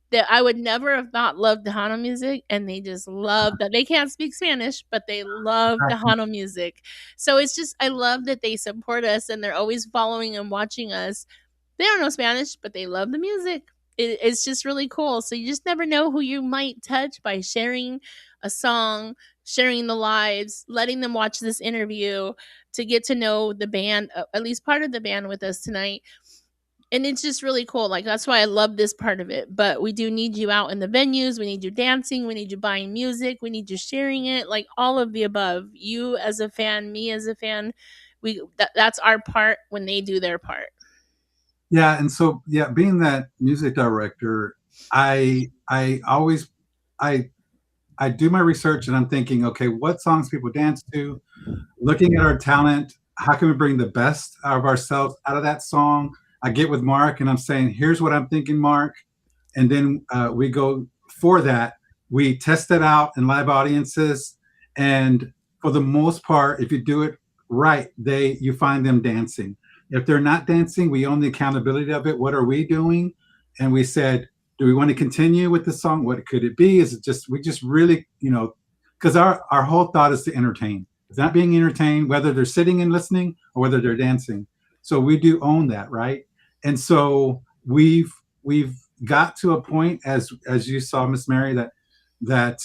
that I would never have thought loved Tejano music, and they just love that. They can't speak Spanish, but they love Tejano music. So it's just, I love that they support us and they're always following and watching us. They don't know Spanish, but they love the music. It's just really cool. So you just never know who you might touch by sharing a song, sharing the lives, letting them watch this interview to get to know the band, at least part of the band with us tonight. And it's just really cool. Like, that's why I love this part of it. But we do need you out in the venues. We need you dancing. We need you buying music. We need you sharing it. Like, all of the above. You as a fan, me as a fan. That's our part when they do their part. Yeah, and so yeah, being that music director, I always I I do my research and I'm thinking, okay, what songs people dance to? Looking at our talent, how can we bring the best out of ourselves out of that song? I get with Mark and I'm saying, here's what I'm thinking, Mark, and then we go for that. We test it out in live audiences, and for the most part, if you do it right, you find them dancing. If they're not dancing, we own the accountability of it. What are we doing? And we said, do we want to continue with the song? What could it be? Is it just we just really, because our whole thought is to entertain. It's not being entertained, whether they're sitting and listening or whether they're dancing. So we do own that, right? And so we've got to a point, as you saw, Miss Mary, that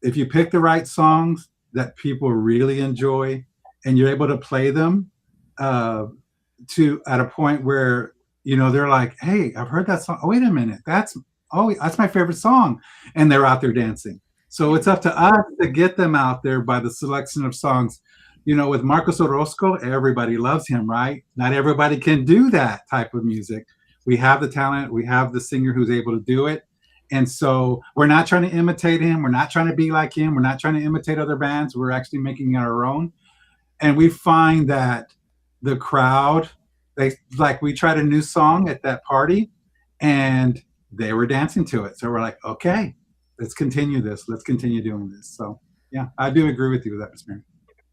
if you pick the right songs that people really enjoy, and you're able to play them to at a point where they're like, hey, I've heard that song. Oh, wait a minute, that's my favorite song, and they're out there dancing. So it's up to us to get them out there by the selection of songs. With Marcos Orozco, everybody loves him, right? Not everybody can do that type of music. We have the talent, we have the singer who's able to do it. And so we're not trying to imitate him. We're not trying to be like him. We're not trying to imitate other bands. We're actually making it our own. And we find that the crowd, we tried a new song at that party and they were dancing to it. So we're like, okay, let's continue this. Let's continue doing this. So yeah, I do agree with you with that, Ms. Mary.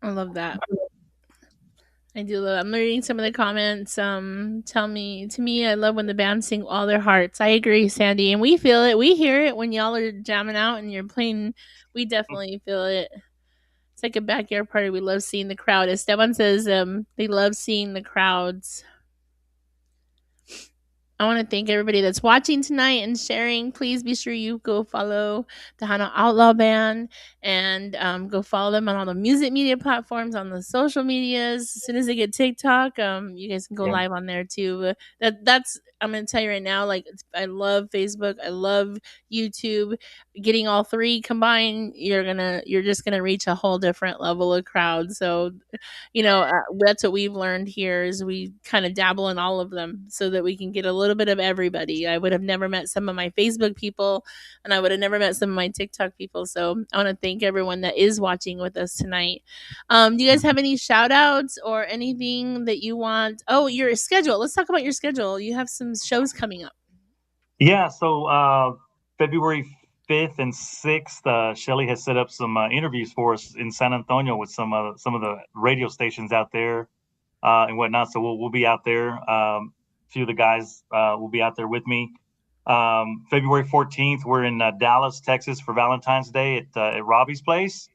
I love that. I do love. I'm reading some of the comments. To me, I love when the band sing all their hearts. I agree, Sandy, and we feel it. We hear it when y'all are jamming out and you're playing. We definitely feel it. It's like a backyard party. We love seeing the crowd. Esteban says, they love seeing the crowds. I want to thank everybody that's watching tonight and sharing. Please be sure you go follow Tejano Outlaw Band and go follow them on all the music media platforms, on the social medias. As soon as they get TikTok, you guys can go Yeah. live on there too. That's I'm gonna tell you right now. Like I love Facebook, I love YouTube. Getting all three combined, you're just gonna reach a whole different level of crowd. So that's what we've learned here is we kind of dabble in all of them so that we can get a little bit of everybody. I would have never met some of my Facebook people and I would have never met some of my TikTok people. So I want to thank everyone that is watching with us tonight. Do you guys have any shout outs or anything that you want? Oh, your schedule. Let's talk about your schedule. You have some shows coming up. Yeah, so February 5th and 6th, Shelly has set up some interviews for us in San Antonio with some of the radio stations out there and whatnot. So we'll be out there. A few of the guys will be out there with me. February 14th, we're in Dallas, Texas for Valentine's Day at Robbie's place.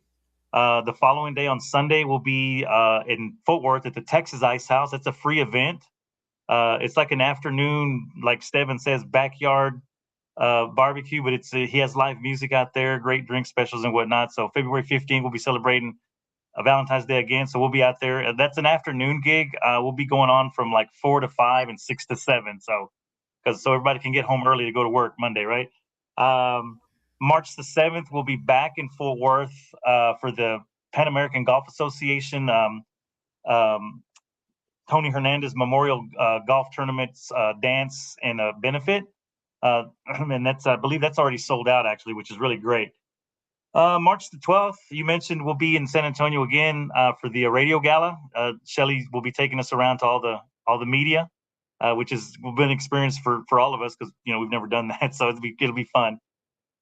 The following day on Sunday, we'll be in Fort Worth at the Texas Ice House. That's a free event. It's like an afternoon, like Steven says, backyard barbecue, but he has live music out there, great drink specials and whatnot. So February 15th, we'll be celebrating Valentine's Day again. So we'll be out there. That's an afternoon gig. We'll be going on from like 4 to 5 and 6 to 7. So everybody can get home early to go to work Monday, right? March the 7th, we'll be back in Fort Worth for the Pan American Golf Association Tony Hernandez Memorial Golf Tournament's dance and benefit. And I believe that's already sold out actually, which is really great. March the 12th, you mentioned we'll be in San Antonio again for the radio gala. Shelly will be taking us around to all the media, which has been an experience for all of us because we've never done that, so it'll be fun.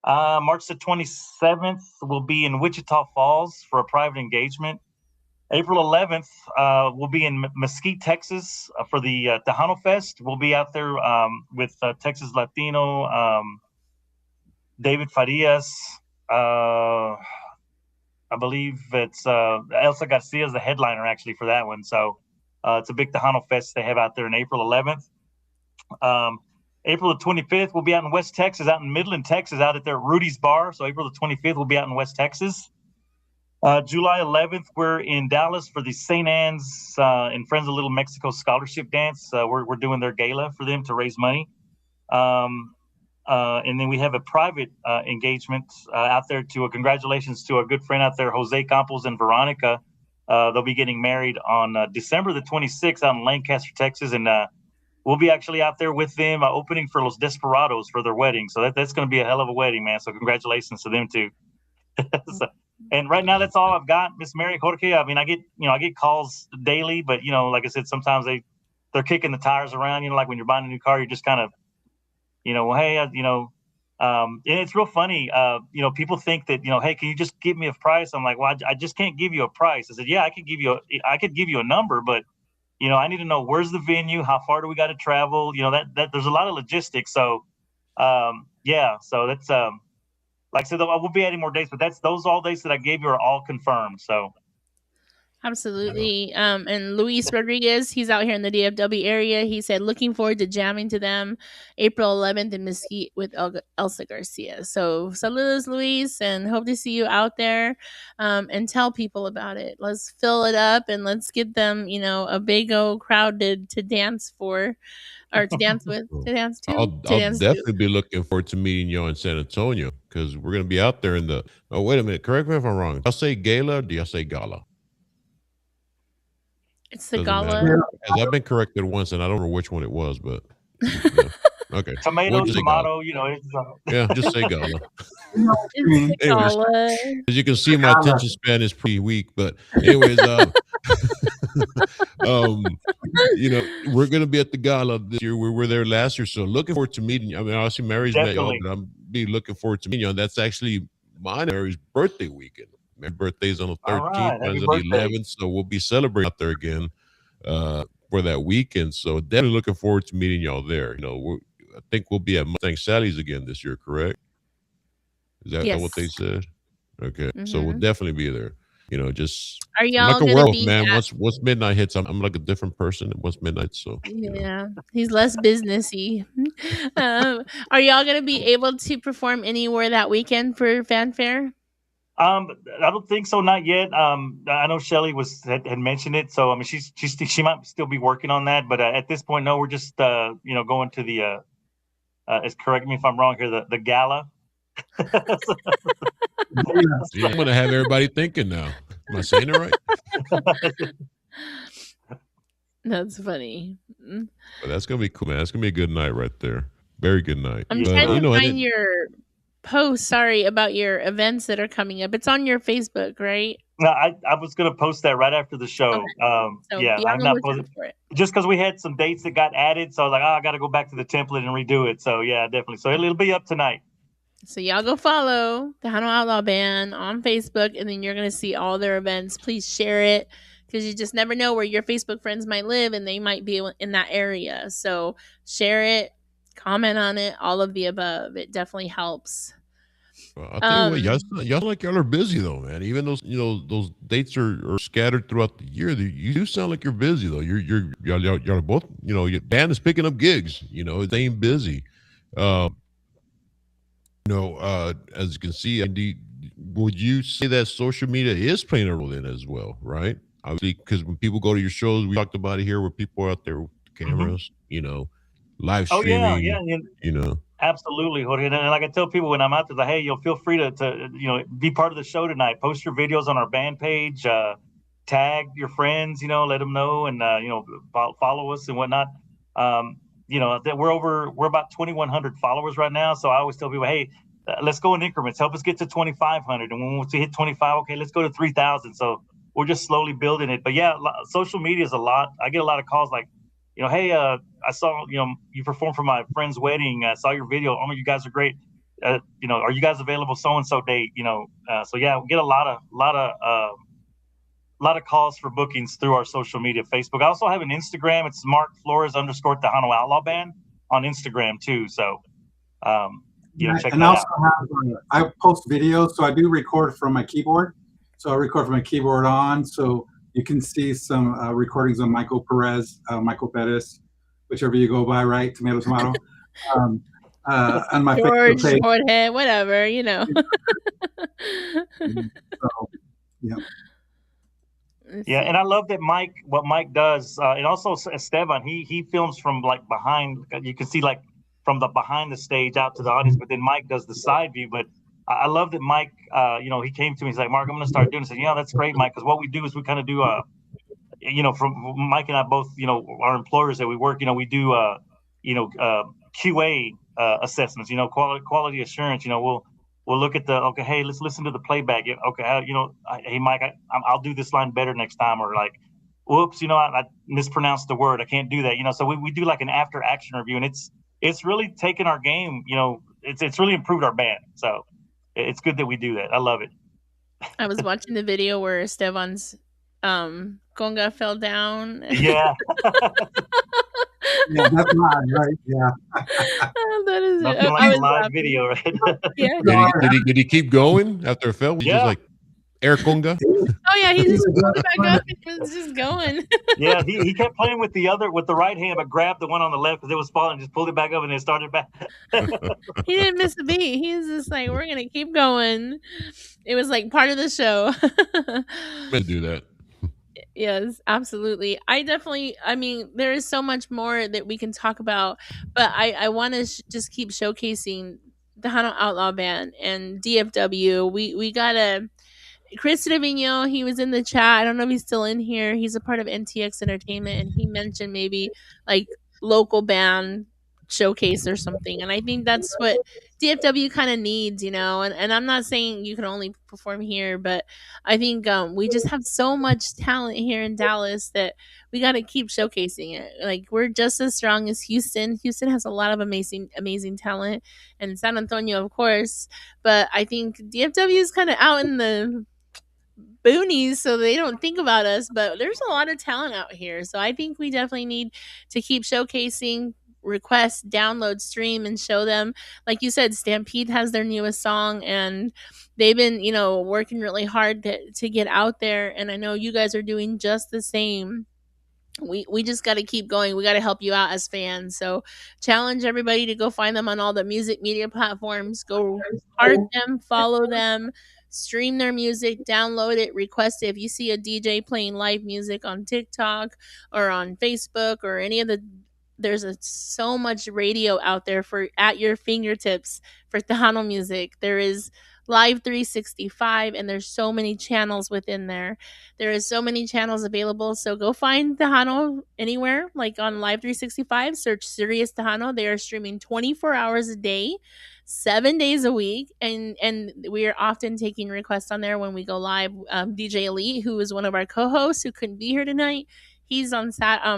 March the 27th, we'll be in Wichita Falls for a private engagement. April 11th, we'll be in Mesquite, Texas for the Tejano Fest. We'll be out there with Texas Latino, David Farias. I believe it's Elsa Garcia is the headliner actually for that one. So it's a big Tejano Fest they have out there in April 11th. April the 25th, we'll be out in West Texas, out in Midland, Texas, out at their Rudy's Bar. So April the 25th, we'll be out in West Texas. July 11th, we're in Dallas for the St. Anne's and Friends of Little Mexico Scholarship Dance. We're doing their gala for them to raise money. And then we have a private engagement out there congratulations to a good friend out there, Jose Campos and Veronica. They'll be getting married on December the 26th out in Lancaster, Texas. And we'll be actually out there with them opening for Los Desperados for their wedding. So that's going to be a hell of a wedding, man. So congratulations to them too. And right now, that's all I've got, Miss Mary, Jorge. I mean, I get calls daily, but like I said, sometimes they're kicking the tires around. Like when you're buying a new car, you're just kind of, well, hey, and it's real funny. People think that, hey, can you just give me a price? I'm like, well, I just can't give you a price. I said, yeah, I could give you a number, but I need to know where's the venue, how far do we got to travel? That there's a lot of logistics. So, yeah, so that's like I said, I will be adding more dates, but those all dates that I gave you are all confirmed. So absolutely. And Luis Rodriguez, he's out here in the DFW area. He said, looking forward to jamming to them April 11th in Mesquite with Elsa Garcia. So saludos, Luis, and hope to see you out there. And tell people about it. Let's fill it up and let's get them, a big old crowd to dance for. Or to dance with, to dance to. I'll dance definitely be looking forward to meeting you in San Antonio because we're going to be out there in the. Oh, wait a minute. Correct me if I'm wrong. Do y'all say gala or do y'all say gala? It's the Doesn't gala. matter. Because I've been corrected once and I don't remember which one it was, but. Yeah. Okay. Tomato. Yeah, just say gala. It's the Anyways, gala. as you can see, my attention span is pretty weak. But anyways, we're gonna be at the gala this year. We were there last year, so looking forward to meeting you. I mean, obviously Mary's met y'all, but I'm be looking forward to meeting you. And that's actually Mary's birthday weekend. My birthday's on the 13th, mine's on the 11th, so we'll be celebrating out there again. for that weekend. So definitely looking forward to meeting y'all there. I think we'll be at Mustang Sally's again this year, correct? Is that what they Yes. said? Okay, so we'll Hmm. definitely be there. Just Are I'm like y'all a gonna werewolf, be man. at? Once midnight hits, I'm like a different person. Once midnight, so Yeah, he's less businessy. Are y'all gonna be able to perform anywhere that weekend for fanfare? I don't think so, not yet. I know Shelly had mentioned it, so I mean, she might still be working on that, but at this point, no, we're just going to the correct me if I'm wrong here, the gala. yeah, I'm gonna have everybody thinking now. Am I saying it right? That's funny. But that's gonna be cool, man. That's gonna be a good night right there. Very good night. I'm But trying to and find your post. Sorry about your events that are coming up. It's on your Facebook, right? No, I was gonna post that right after the show. Okay. So Yeah, be on I'm the not lookout posting for it. just because we had some dates that got added, so I was like, oh, I got to go back to the template and redo it. So yeah, definitely. So it'll be up tonight. So y'all go follow the Tejano Outlaw Band on Facebook, and then you're gonna see all their events. Please share it because you just never know where your Facebook friends might live, and they might be in that area. So share it, comment on it, all of the above. It definitely helps. I'll tell you what, y'all are busy though, man. Even those dates are scattered throughout the year. You do sound like you're busy though. Y'all are both, your band is picking up gigs. It's staying busy. Um, as you can see, would you say that social media is playing a role in it as well, right? Obviously, because when people go to your shows, we talked about it here, where people are out there with cameras, live Oh yeah, yeah, streaming, you know. absolutely, Jorge. And like I tell people when I'm out there, like, hey, you'll feel free to be part of the show tonight. Post your videos on our band page. Tag your friends. Let them know, and follow us and whatnot. That we're about 2,100 followers right now. So I always tell people, hey, let's go in increments. Help us get to 2,500, and once we hit 25, okay, let's go to 3,000. So we're just slowly building it. But yeah, social media is a lot. I get a lot of calls like, hey, I saw, you performed for my friend's wedding. I saw your video. Oh, you guys are great. Are you guys available so-and-so date? So yeah, we get a lot of calls for bookings through our social media, Facebook. I also have an Instagram. It's Mark Flores _ Tejano Outlaw Band on Instagram too. So, check and that also out. I post videos, so I do record from my keyboard. So I record from my keyboard on, so you can see some recordings of Michael Perez, whichever you go by, right? Tomato. On my George, Facebook page. Jorge, whatever, So, yeah. Yeah, and I love that what Mike does, and also Esteban. He films from like behind. You can see like from the behind the stage out to the audience, but then Mike does the side view. But I love that Mike. He came to me. He's like, Mark, I'm going to start doing this. I said, that's great, Mike. Because what we do is we kind of do from Mike and I both, our employers that we work, we do QA assessments. Quality assurance. We'll look at okay, hey, let's listen to the playback. Okay, hey, Mike, I'll do this line better next time, or like, whoops, I mispronounced the word. I can't do that. So we do like an after action review, and it's really taken our game. It's really improved our band. So it's good that we do that. I love it. I was watching the video where Esteban's conga fell down. Yeah. Yeah, that's right. Yeah. That is nothing like a live video, right? Yeah. Did he keep going after it fell? Was he just like air conga? Oh yeah, he just pulled it back up and was just going. Yeah, he kept playing with the right hand, but grabbed the one on the left because it was falling, just pulled it back up and then started back. He didn't miss a beat. He was just like, we're gonna keep going. It was like part of the show. I'm gonna do that. Yes, absolutely. I mean, there is so much more that we can talk about, but I want to just keep showcasing the Tejano Outlaw Band and DFW. We gotta. Chris Trevino, he was in the chat. I don't know if he's still in here. He's a part of NTX Entertainment, and he mentioned maybe like local band showcase or something. And I think that's what DFW kind of needs, And I'm not saying you can only perform here, but I think we just have so much talent here in Dallas that we got to keep showcasing it. Like we're just as strong as Houston. Houston has a lot of amazing talent, and San Antonio, of course. But I think DFW is kind of out in the boonies so they don't think about us, but there's a lot of talent out here. So I think we definitely need to keep showcasing, request, download, stream, and show them. Like you said, Stampede has their newest song, and they've been, working really hard to get out there. And I know you guys are doing just the same. We just got to keep going. We got to help you out as fans. So challenge everybody to go find them on all the music media platforms. Go heart them, follow them, stream their music, download it, request it. If you see a DJ playing live music on TikTok or on Facebook or any of the, there's so much radio out there for at your fingertips for Tejano music. There is Live 365, and there's so many channels within there. There is so many channels available. So go find Tejano anywhere, like on Live 365. Search Serious Tejano. They are streaming 24 hours a day, 7 days a week, and we are often taking requests on there when we go live. DJ Elite, who is one of our co-hosts, who couldn't be here tonight, he's on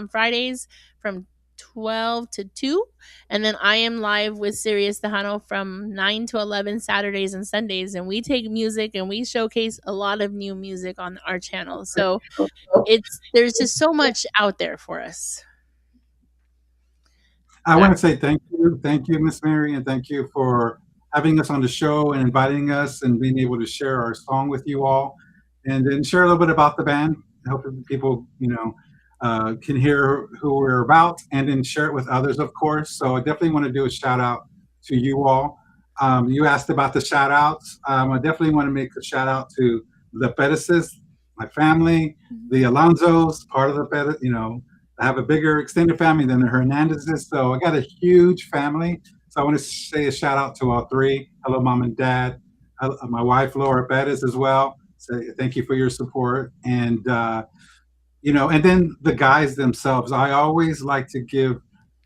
Fridays from 12 to 2, and then I am live with Sirius Tejano from 9 to 11 Saturdays and Sundays, and we take music and we showcase a lot of new music on our channel. So there's just so much out there for us. I want to say thank you, Miss Mary, and thank you for having us on the show and inviting us and being able to share our song with you all, and then share a little bit about the band. Help people, can hear who we're about, and then share it with others, of course. So I definitely want to do a shout out to you all. You asked about the shout outs. I definitely want to make a shout out to the Pettises, my family, the Alonzos, part of the Pettis, I have a bigger extended family than the Hernandezes, so I got a huge family. So I want to say a shout out to all three. Hello, Mom and Dad. My wife, Laura Bettis, as well. So thank you for your support. And, and then the guys themselves. I always like to give,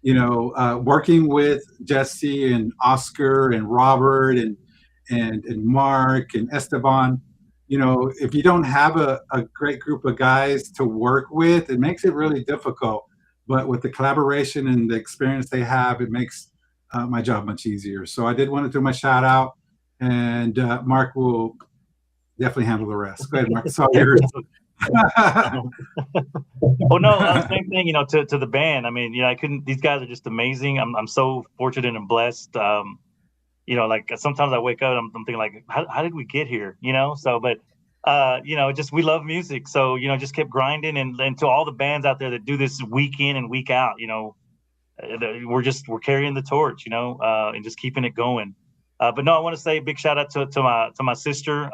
working with Jesse and Oscar and Robert and Mark and Esteban, if you don't have a great group of guys to work with, it makes it really difficult. But with the collaboration and the experience they have, it makes my job much easier. So I did want to do my shout out, and Mark will definitely handle the rest. Go ahead, Mark. It's all yours. Oh no, same thing. To the band. I mean, I couldn't. These guys are just amazing. I'm so fortunate and blessed. Like sometimes I wake up, I'm thinking like, how did we get here? So, but, just, we love music. So, just kept grinding, and to all the bands out there that do this week in and week out, we're carrying the torch, and just keeping it going. But no, I want to say a big shout out to my sister,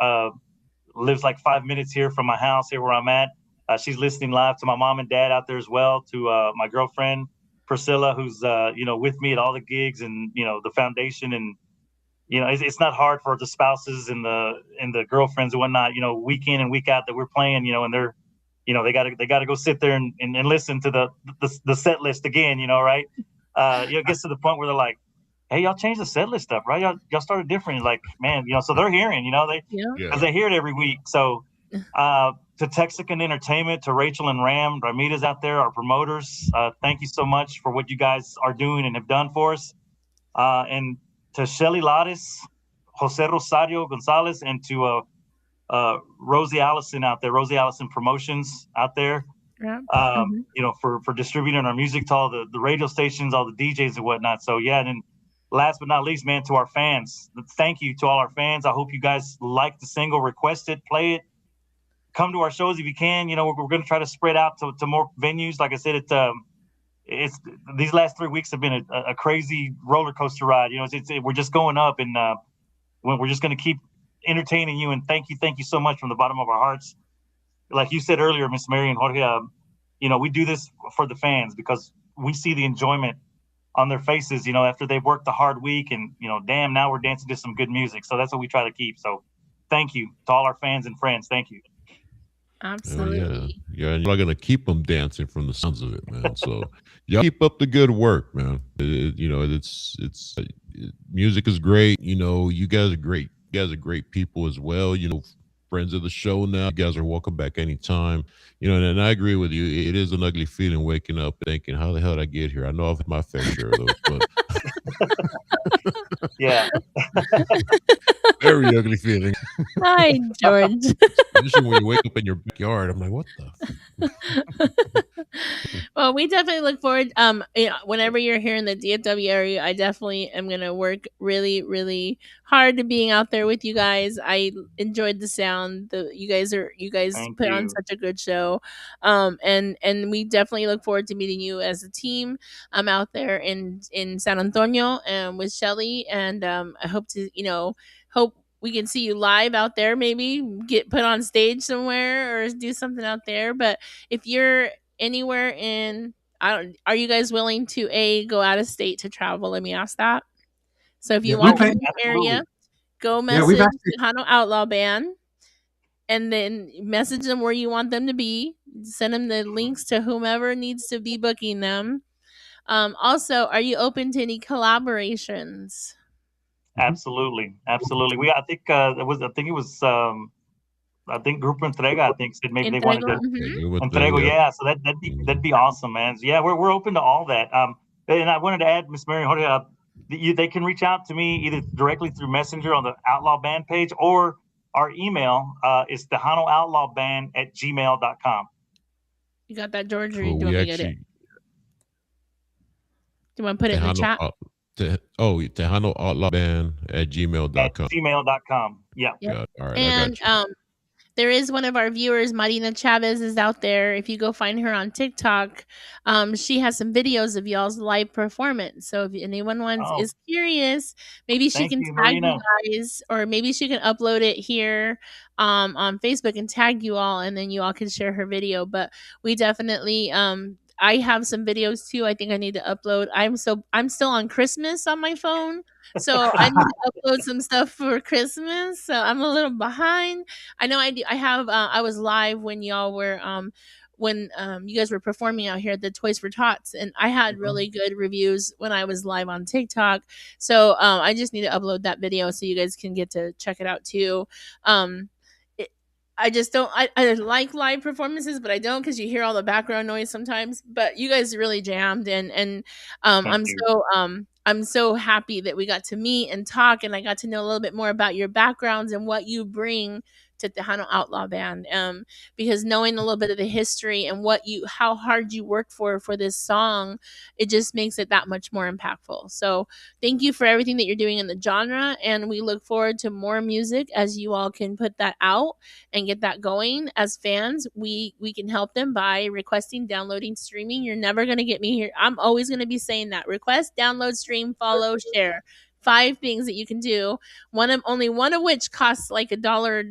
lives like 5 minutes here from my house here where I'm at. She's listening live, to my mom and dad out there as well, to my girlfriend, Priscilla, who's, with me at all the gigs and, the foundation. And, it's not hard for the spouses and the girlfriends and whatnot, week in and week out that we're playing, and they're, they gotta go sit there and listen to the set list again, right? It gets to the point where they're like, hey, y'all changed the set list up, right? Y'all started different. Like, man, so they're hearing, because they hear it every week. So to Texican Entertainment, to Rachel and Ram Ramirez out there, our promoters, thank you so much for what you guys are doing and have done for us. And to Shelly Lares, Jose Rosario Gonzalez, and to Rosie Allison out there, Rosie Allison Promotions out there, for distributing our music to all the radio stations, all the DJs and whatnot. So yeah, and then last but not least, man, to our fans, thank you to all our fans. I hope you guys like the single, request it, play it, come to our shows if you can. We're going to try to spread out to more venues. Like I said, it's these last 3 weeks have been a crazy roller coaster ride. We're just going up, and we're just going to keep entertaining you. And thank you so much from the bottom of our hearts. Like you said earlier, Miss Mary and Jorge, we do this for the fans because we see the enjoyment on their faces, after they've worked a hard week, and damn, now we're dancing to some good music. So that's what we try to keep. So thank you to all our fans and friends. Thank you. Absolutely. Yeah, and you're not gonna keep them dancing from the sounds of it, man. So y'all keep up the good work, man. It's music is great. You guys are great. You guys are great people as well. Friends of the show now. You guys are welcome back anytime. And I agree with you. It is an ugly feeling waking up thinking, how the hell did I get here? I know I've had my fair share of those, but yeah. Very ugly feeling. Hi, George. Especially when you wake up in your backyard. I'm like, what the? Well, we definitely look forward. Whenever you're here in the DFW area, I definitely am gonna work really, really hard to being out there with you guys. I enjoyed the sound. You guys Thank put on you. such a good show. And we definitely look forward to meeting you as a team. I'm out there in San Antonio and with Shelly, and I hope to hope we can see you live out there. Maybe get put on stage somewhere or do something out there. But if you're anywhere in I don't are you guys willing to go out of state to travel? Let me ask that. So if Yeah, you we've want to Oh, be had, in the absolutely. area, go yeah, we've message actually, Tejano Outlaw Band and then message them where you want them to be. Send them the links to whomever needs to be booking them. Also, are you open to any collaborations? Absolutely. Absolutely. I think I think Group Entrega, I think, said maybe they wanted Entrego? to Yeah, Mm-hmm. you went there. Entrego. Yeah. Yeah. So that'd be awesome, man. So yeah, we're open to all that. And I wanted to add, Miss Mary, Jorge, they can reach out to me either directly through Messenger on the Outlaw Band page or our email is TejanoOutlawBand@gmail.com. You got that, George, or do Cool. you want We me to get it? actually Do you want to put it in the Tejano, chat? Tejano Outlaw Band at At gmail.com. gmail.com. Yeah. Yep. Got all right, I And got you. there is one of our viewers, Marina Chavez, is out there. If you go find her on TikTok, she has some videos of y'all's live performance. So if anyone Oh, is curious, maybe she thank can you, tag you Marina. guys, or maybe she can upload it here on Facebook and tag you all, and then you all can share her video. But we definitely I have some videos too. I think I need to upload. I'm still on Christmas on my phone. So I need to upload some stuff for Christmas. So I'm a little behind. I know I do. I have. I was live when y'all were when you guys were performing out here at the Toys for Tots, and I had Mhm. really good reviews when I was live on TikTok. So I just need to upload that video so you guys can get to check it out too. Um, it, I just don't. I like live performances, but I don't because you hear all the background noise sometimes. But you guys really jammed, and Thank you. I'm so happy that we got to meet and talk, and I got to know a little bit more about your backgrounds and what you bring to Tejano Outlaw Band. Because knowing a little bit of the history and how hard you work for this song, it just makes it that much more impactful. So thank you for everything that you're doing in the genre, and we look forward to more music as you all can put that out and get that going. As fans, we can help them by requesting, downloading, streaming. You're never gonna get me here. I'm always gonna be saying that: request, download, stream, follow, share. 5 things that you can do. Only one of which costs like a dollar.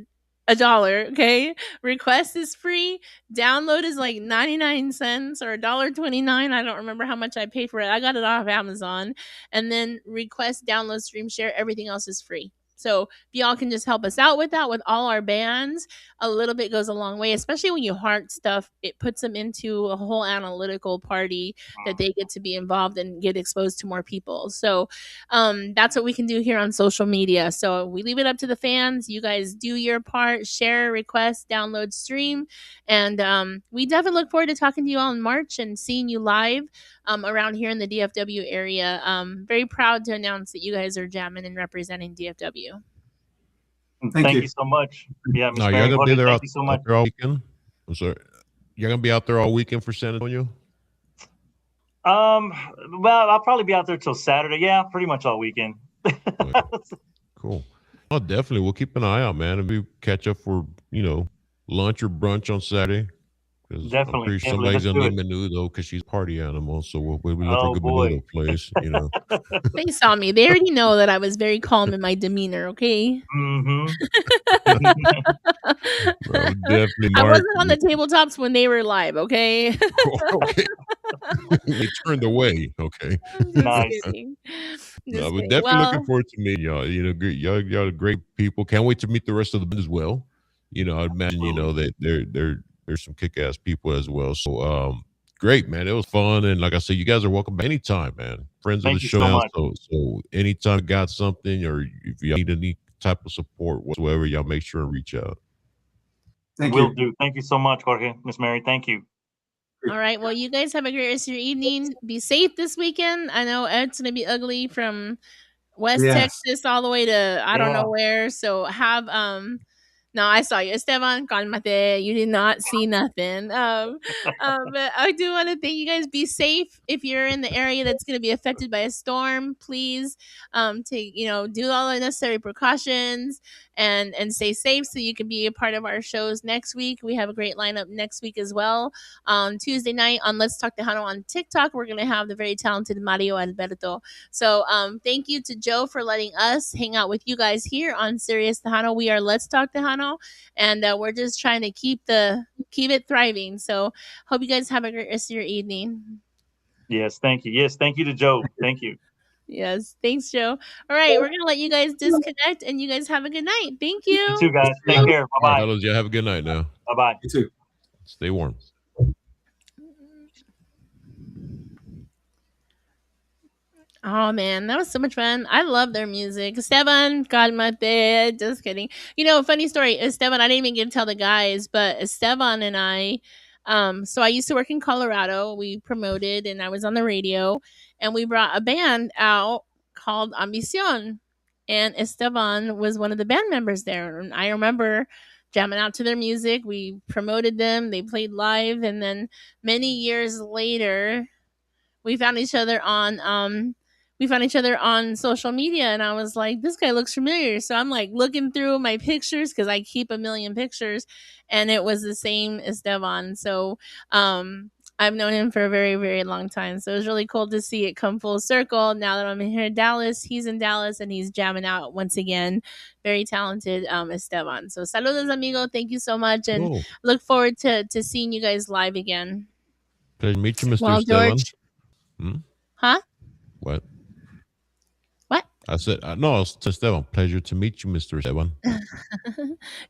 Okay, request is free, download is like 99 cents or $1.29. I don't remember how much I paid for it. I got it off Amazon. And then request, download, stream, share, everything else is free. So if y'all can just help us out with that, with all our bands, a little bit goes a long way, especially when you heart stuff. It puts them into a whole analytical party that they get to be involved and get exposed to more people. So that's what we can do here on social media. So we leave it up to the fans. You guys do your part, share, request, download, stream. And we definitely look forward to talking to you all in March and seeing you live around here in the DFW area. Very proud to announce that you guys are jamming and representing DFW. thank Thank you. you so much. Yeah, Miss No, y'all Mary, gonna be Jorge, there thank you so much. out there all weekend. I'm sorry. You're gonna be out there all weekend for San Antonio? Well, I'll probably be out there till Saturday. Yeah, pretty much all weekend. Cool. Oh, definitely. We'll keep an eye out, man. And we catch up for, lunch or brunch on Saturday. Because I'm Definitely, pretty sure definitely. somebody's Let's gonna do need it. Menudo because she's a party animal. So we'll be looking for a Oh good boy. Menudo place. They saw me. They already know that I was very calm in my demeanor, okay? Mm-hmm. Well, definitely, I Mark. wasn't on the tabletops when they were live, okay? Okay. They turned away. Okay. I'm just Nice. kidding. No, Just we're kidding. definitely looking Well, forward to meeting y'all. Y'all are great people. Can't wait to meet the rest of the band as well. I'd imagine that there's some kick ass people as well. So great, man. It was fun, and like I said, you guys are welcome back anytime, man. Friends of the Thank you show so now. much. So anytime you got something or if you need any type of support whatsoever, y'all make sure and reach out. Thank Will you. do. Thank you so much, Jorge. Miss Mary, thank you. all right. Well, you guys have a great rest of your evening. Be safe this weekend. I know it's going to be ugly from West Yes. Texas all the way to I don't Yeah. know where. So have no, I saw you. Esteban, calmate. You did not see nothing. But I do want to thank you guys. Be safe if you're in the area that's going to be affected by a storm. Please, take do all the necessary precautions and stay safe so you can be a part of our shows next week. We have a great lineup next week as well. Tuesday night on Let's Talk Tejano on TikTok, we're going to have the very talented Mario Alberto. So thank you to Joe for letting us hang out with you guys here on Serious Tejano. We are Let's Talk Tejano, and we're just trying to keep it thriving. So hope you guys have a great rest of your evening. Yes, thank you. Yes, thank you to Joe. Thank you. Yes, thanks, Joe. All right, we're gonna let you guys disconnect, and you guys have a good night. Thank You you. too, guys. Take Yeah. care. Bye All right, bye. fellas, yeah, have a good night now. Bye bye. You too. Stay warm. Oh man, that was so much fun. I love their music. Esteban, calmate. Just kidding. Funny story. Esteban, I didn't even get to tell the guys, but Esteban and I, so I used to work in Colorado. We promoted and I was on the radio, and we brought a band out called Ambición. And Esteban was one of the band members there. And I remember jamming out to their music. We promoted them, they played live, and then many years later we found each other on social media, and I was like, this guy looks familiar. So I'm like looking through my pictures because I keep a million pictures, and it was the same as Devon. So I've known him for a very, very long time. So it was really cool to see it come full circle. Now that I'm here in Dallas, he's in Dallas and he's jamming out once again. Very talented Esteban. So saludos, amigo. Thank you so much, and Oh, look forward to seeing you guys live again. pleasure to meet you, Mr. Well, Esteban. George. Hmm? Huh? What? What? I said, no, it's Esteban. Pleasure to meet you, Mr. Esteban.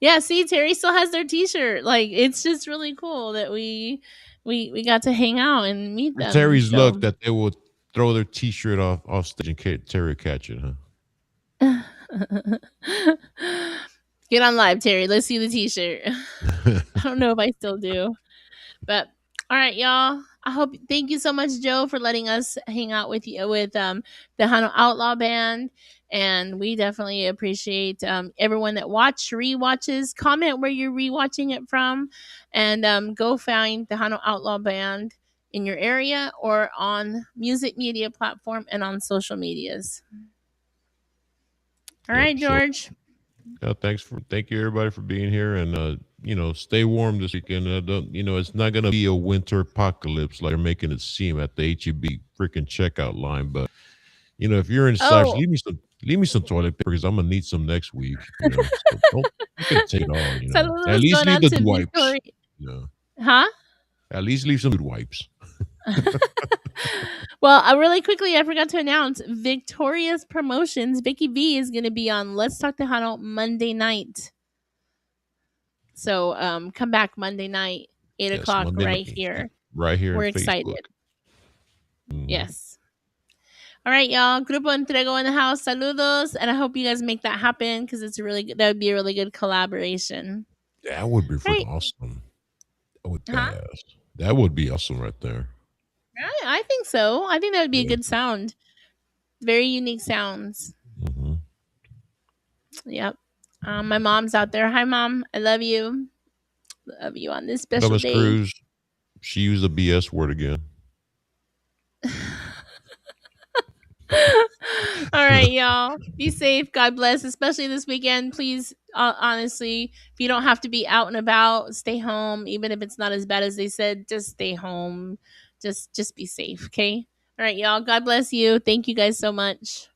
Yeah, see, Terry still has their T-shirt. Like, it's just really cool that we got to hang out and meet them. Terry's So luck that they would throw their T-shirt off stage and Terry catch it, huh? get on live, Terry. Let's see the T-shirt. I don't know if I still do, but all right, y'all. Thank you so much, Joe, for letting us hang out with you with the Hano Outlaw Band. And we definitely appreciate everyone that rewatches, comment where you're rewatching it from, and go find the Hano Outlaw Band in your area or on music media platform and on social medias. All right, George. Thank you everybody for being here, and stay warm this weekend. It's not gonna be a winter apocalypse like they're making it seem at the HEB freaking checkout line. But if you're inside, Oh. leave me some toilet paper because I'm gonna need some next week. So you can take it all. Saludos At least going leave out the to wipes. Victoria. Huh? At least leave some good wipes. Well, really quickly, I forgot to announce Victoria's Promotions. Vicky V is going to be on Let's Talk Tejano Monday night. So come back Monday night, 8 o'clock, Monday right night. here. Right here. We're on excited. Facebook. Mhm. Yes. All right, y'all. Grupo Entrego in the house. Saludos. And I hope you guys make that happen because it's really good. That would be a really good collaboration. That would be freaking awesome. That would be badass. That would be awesome right there. I think so. I think that would be a good sound. Very unique sounds. Mm-hmm. Yep. My mom's out there. Hi, Mom. I love you. Love you on this special Thomas day. Cruz, she used the BS word again. All right, y'all. Be safe. God bless, especially this weekend. Please, honestly, if you don't have to be out and about, stay home. Even if it's not as bad as they said, just stay home. Just be safe, okay? All right, y'all. God bless you. Thank you guys so much.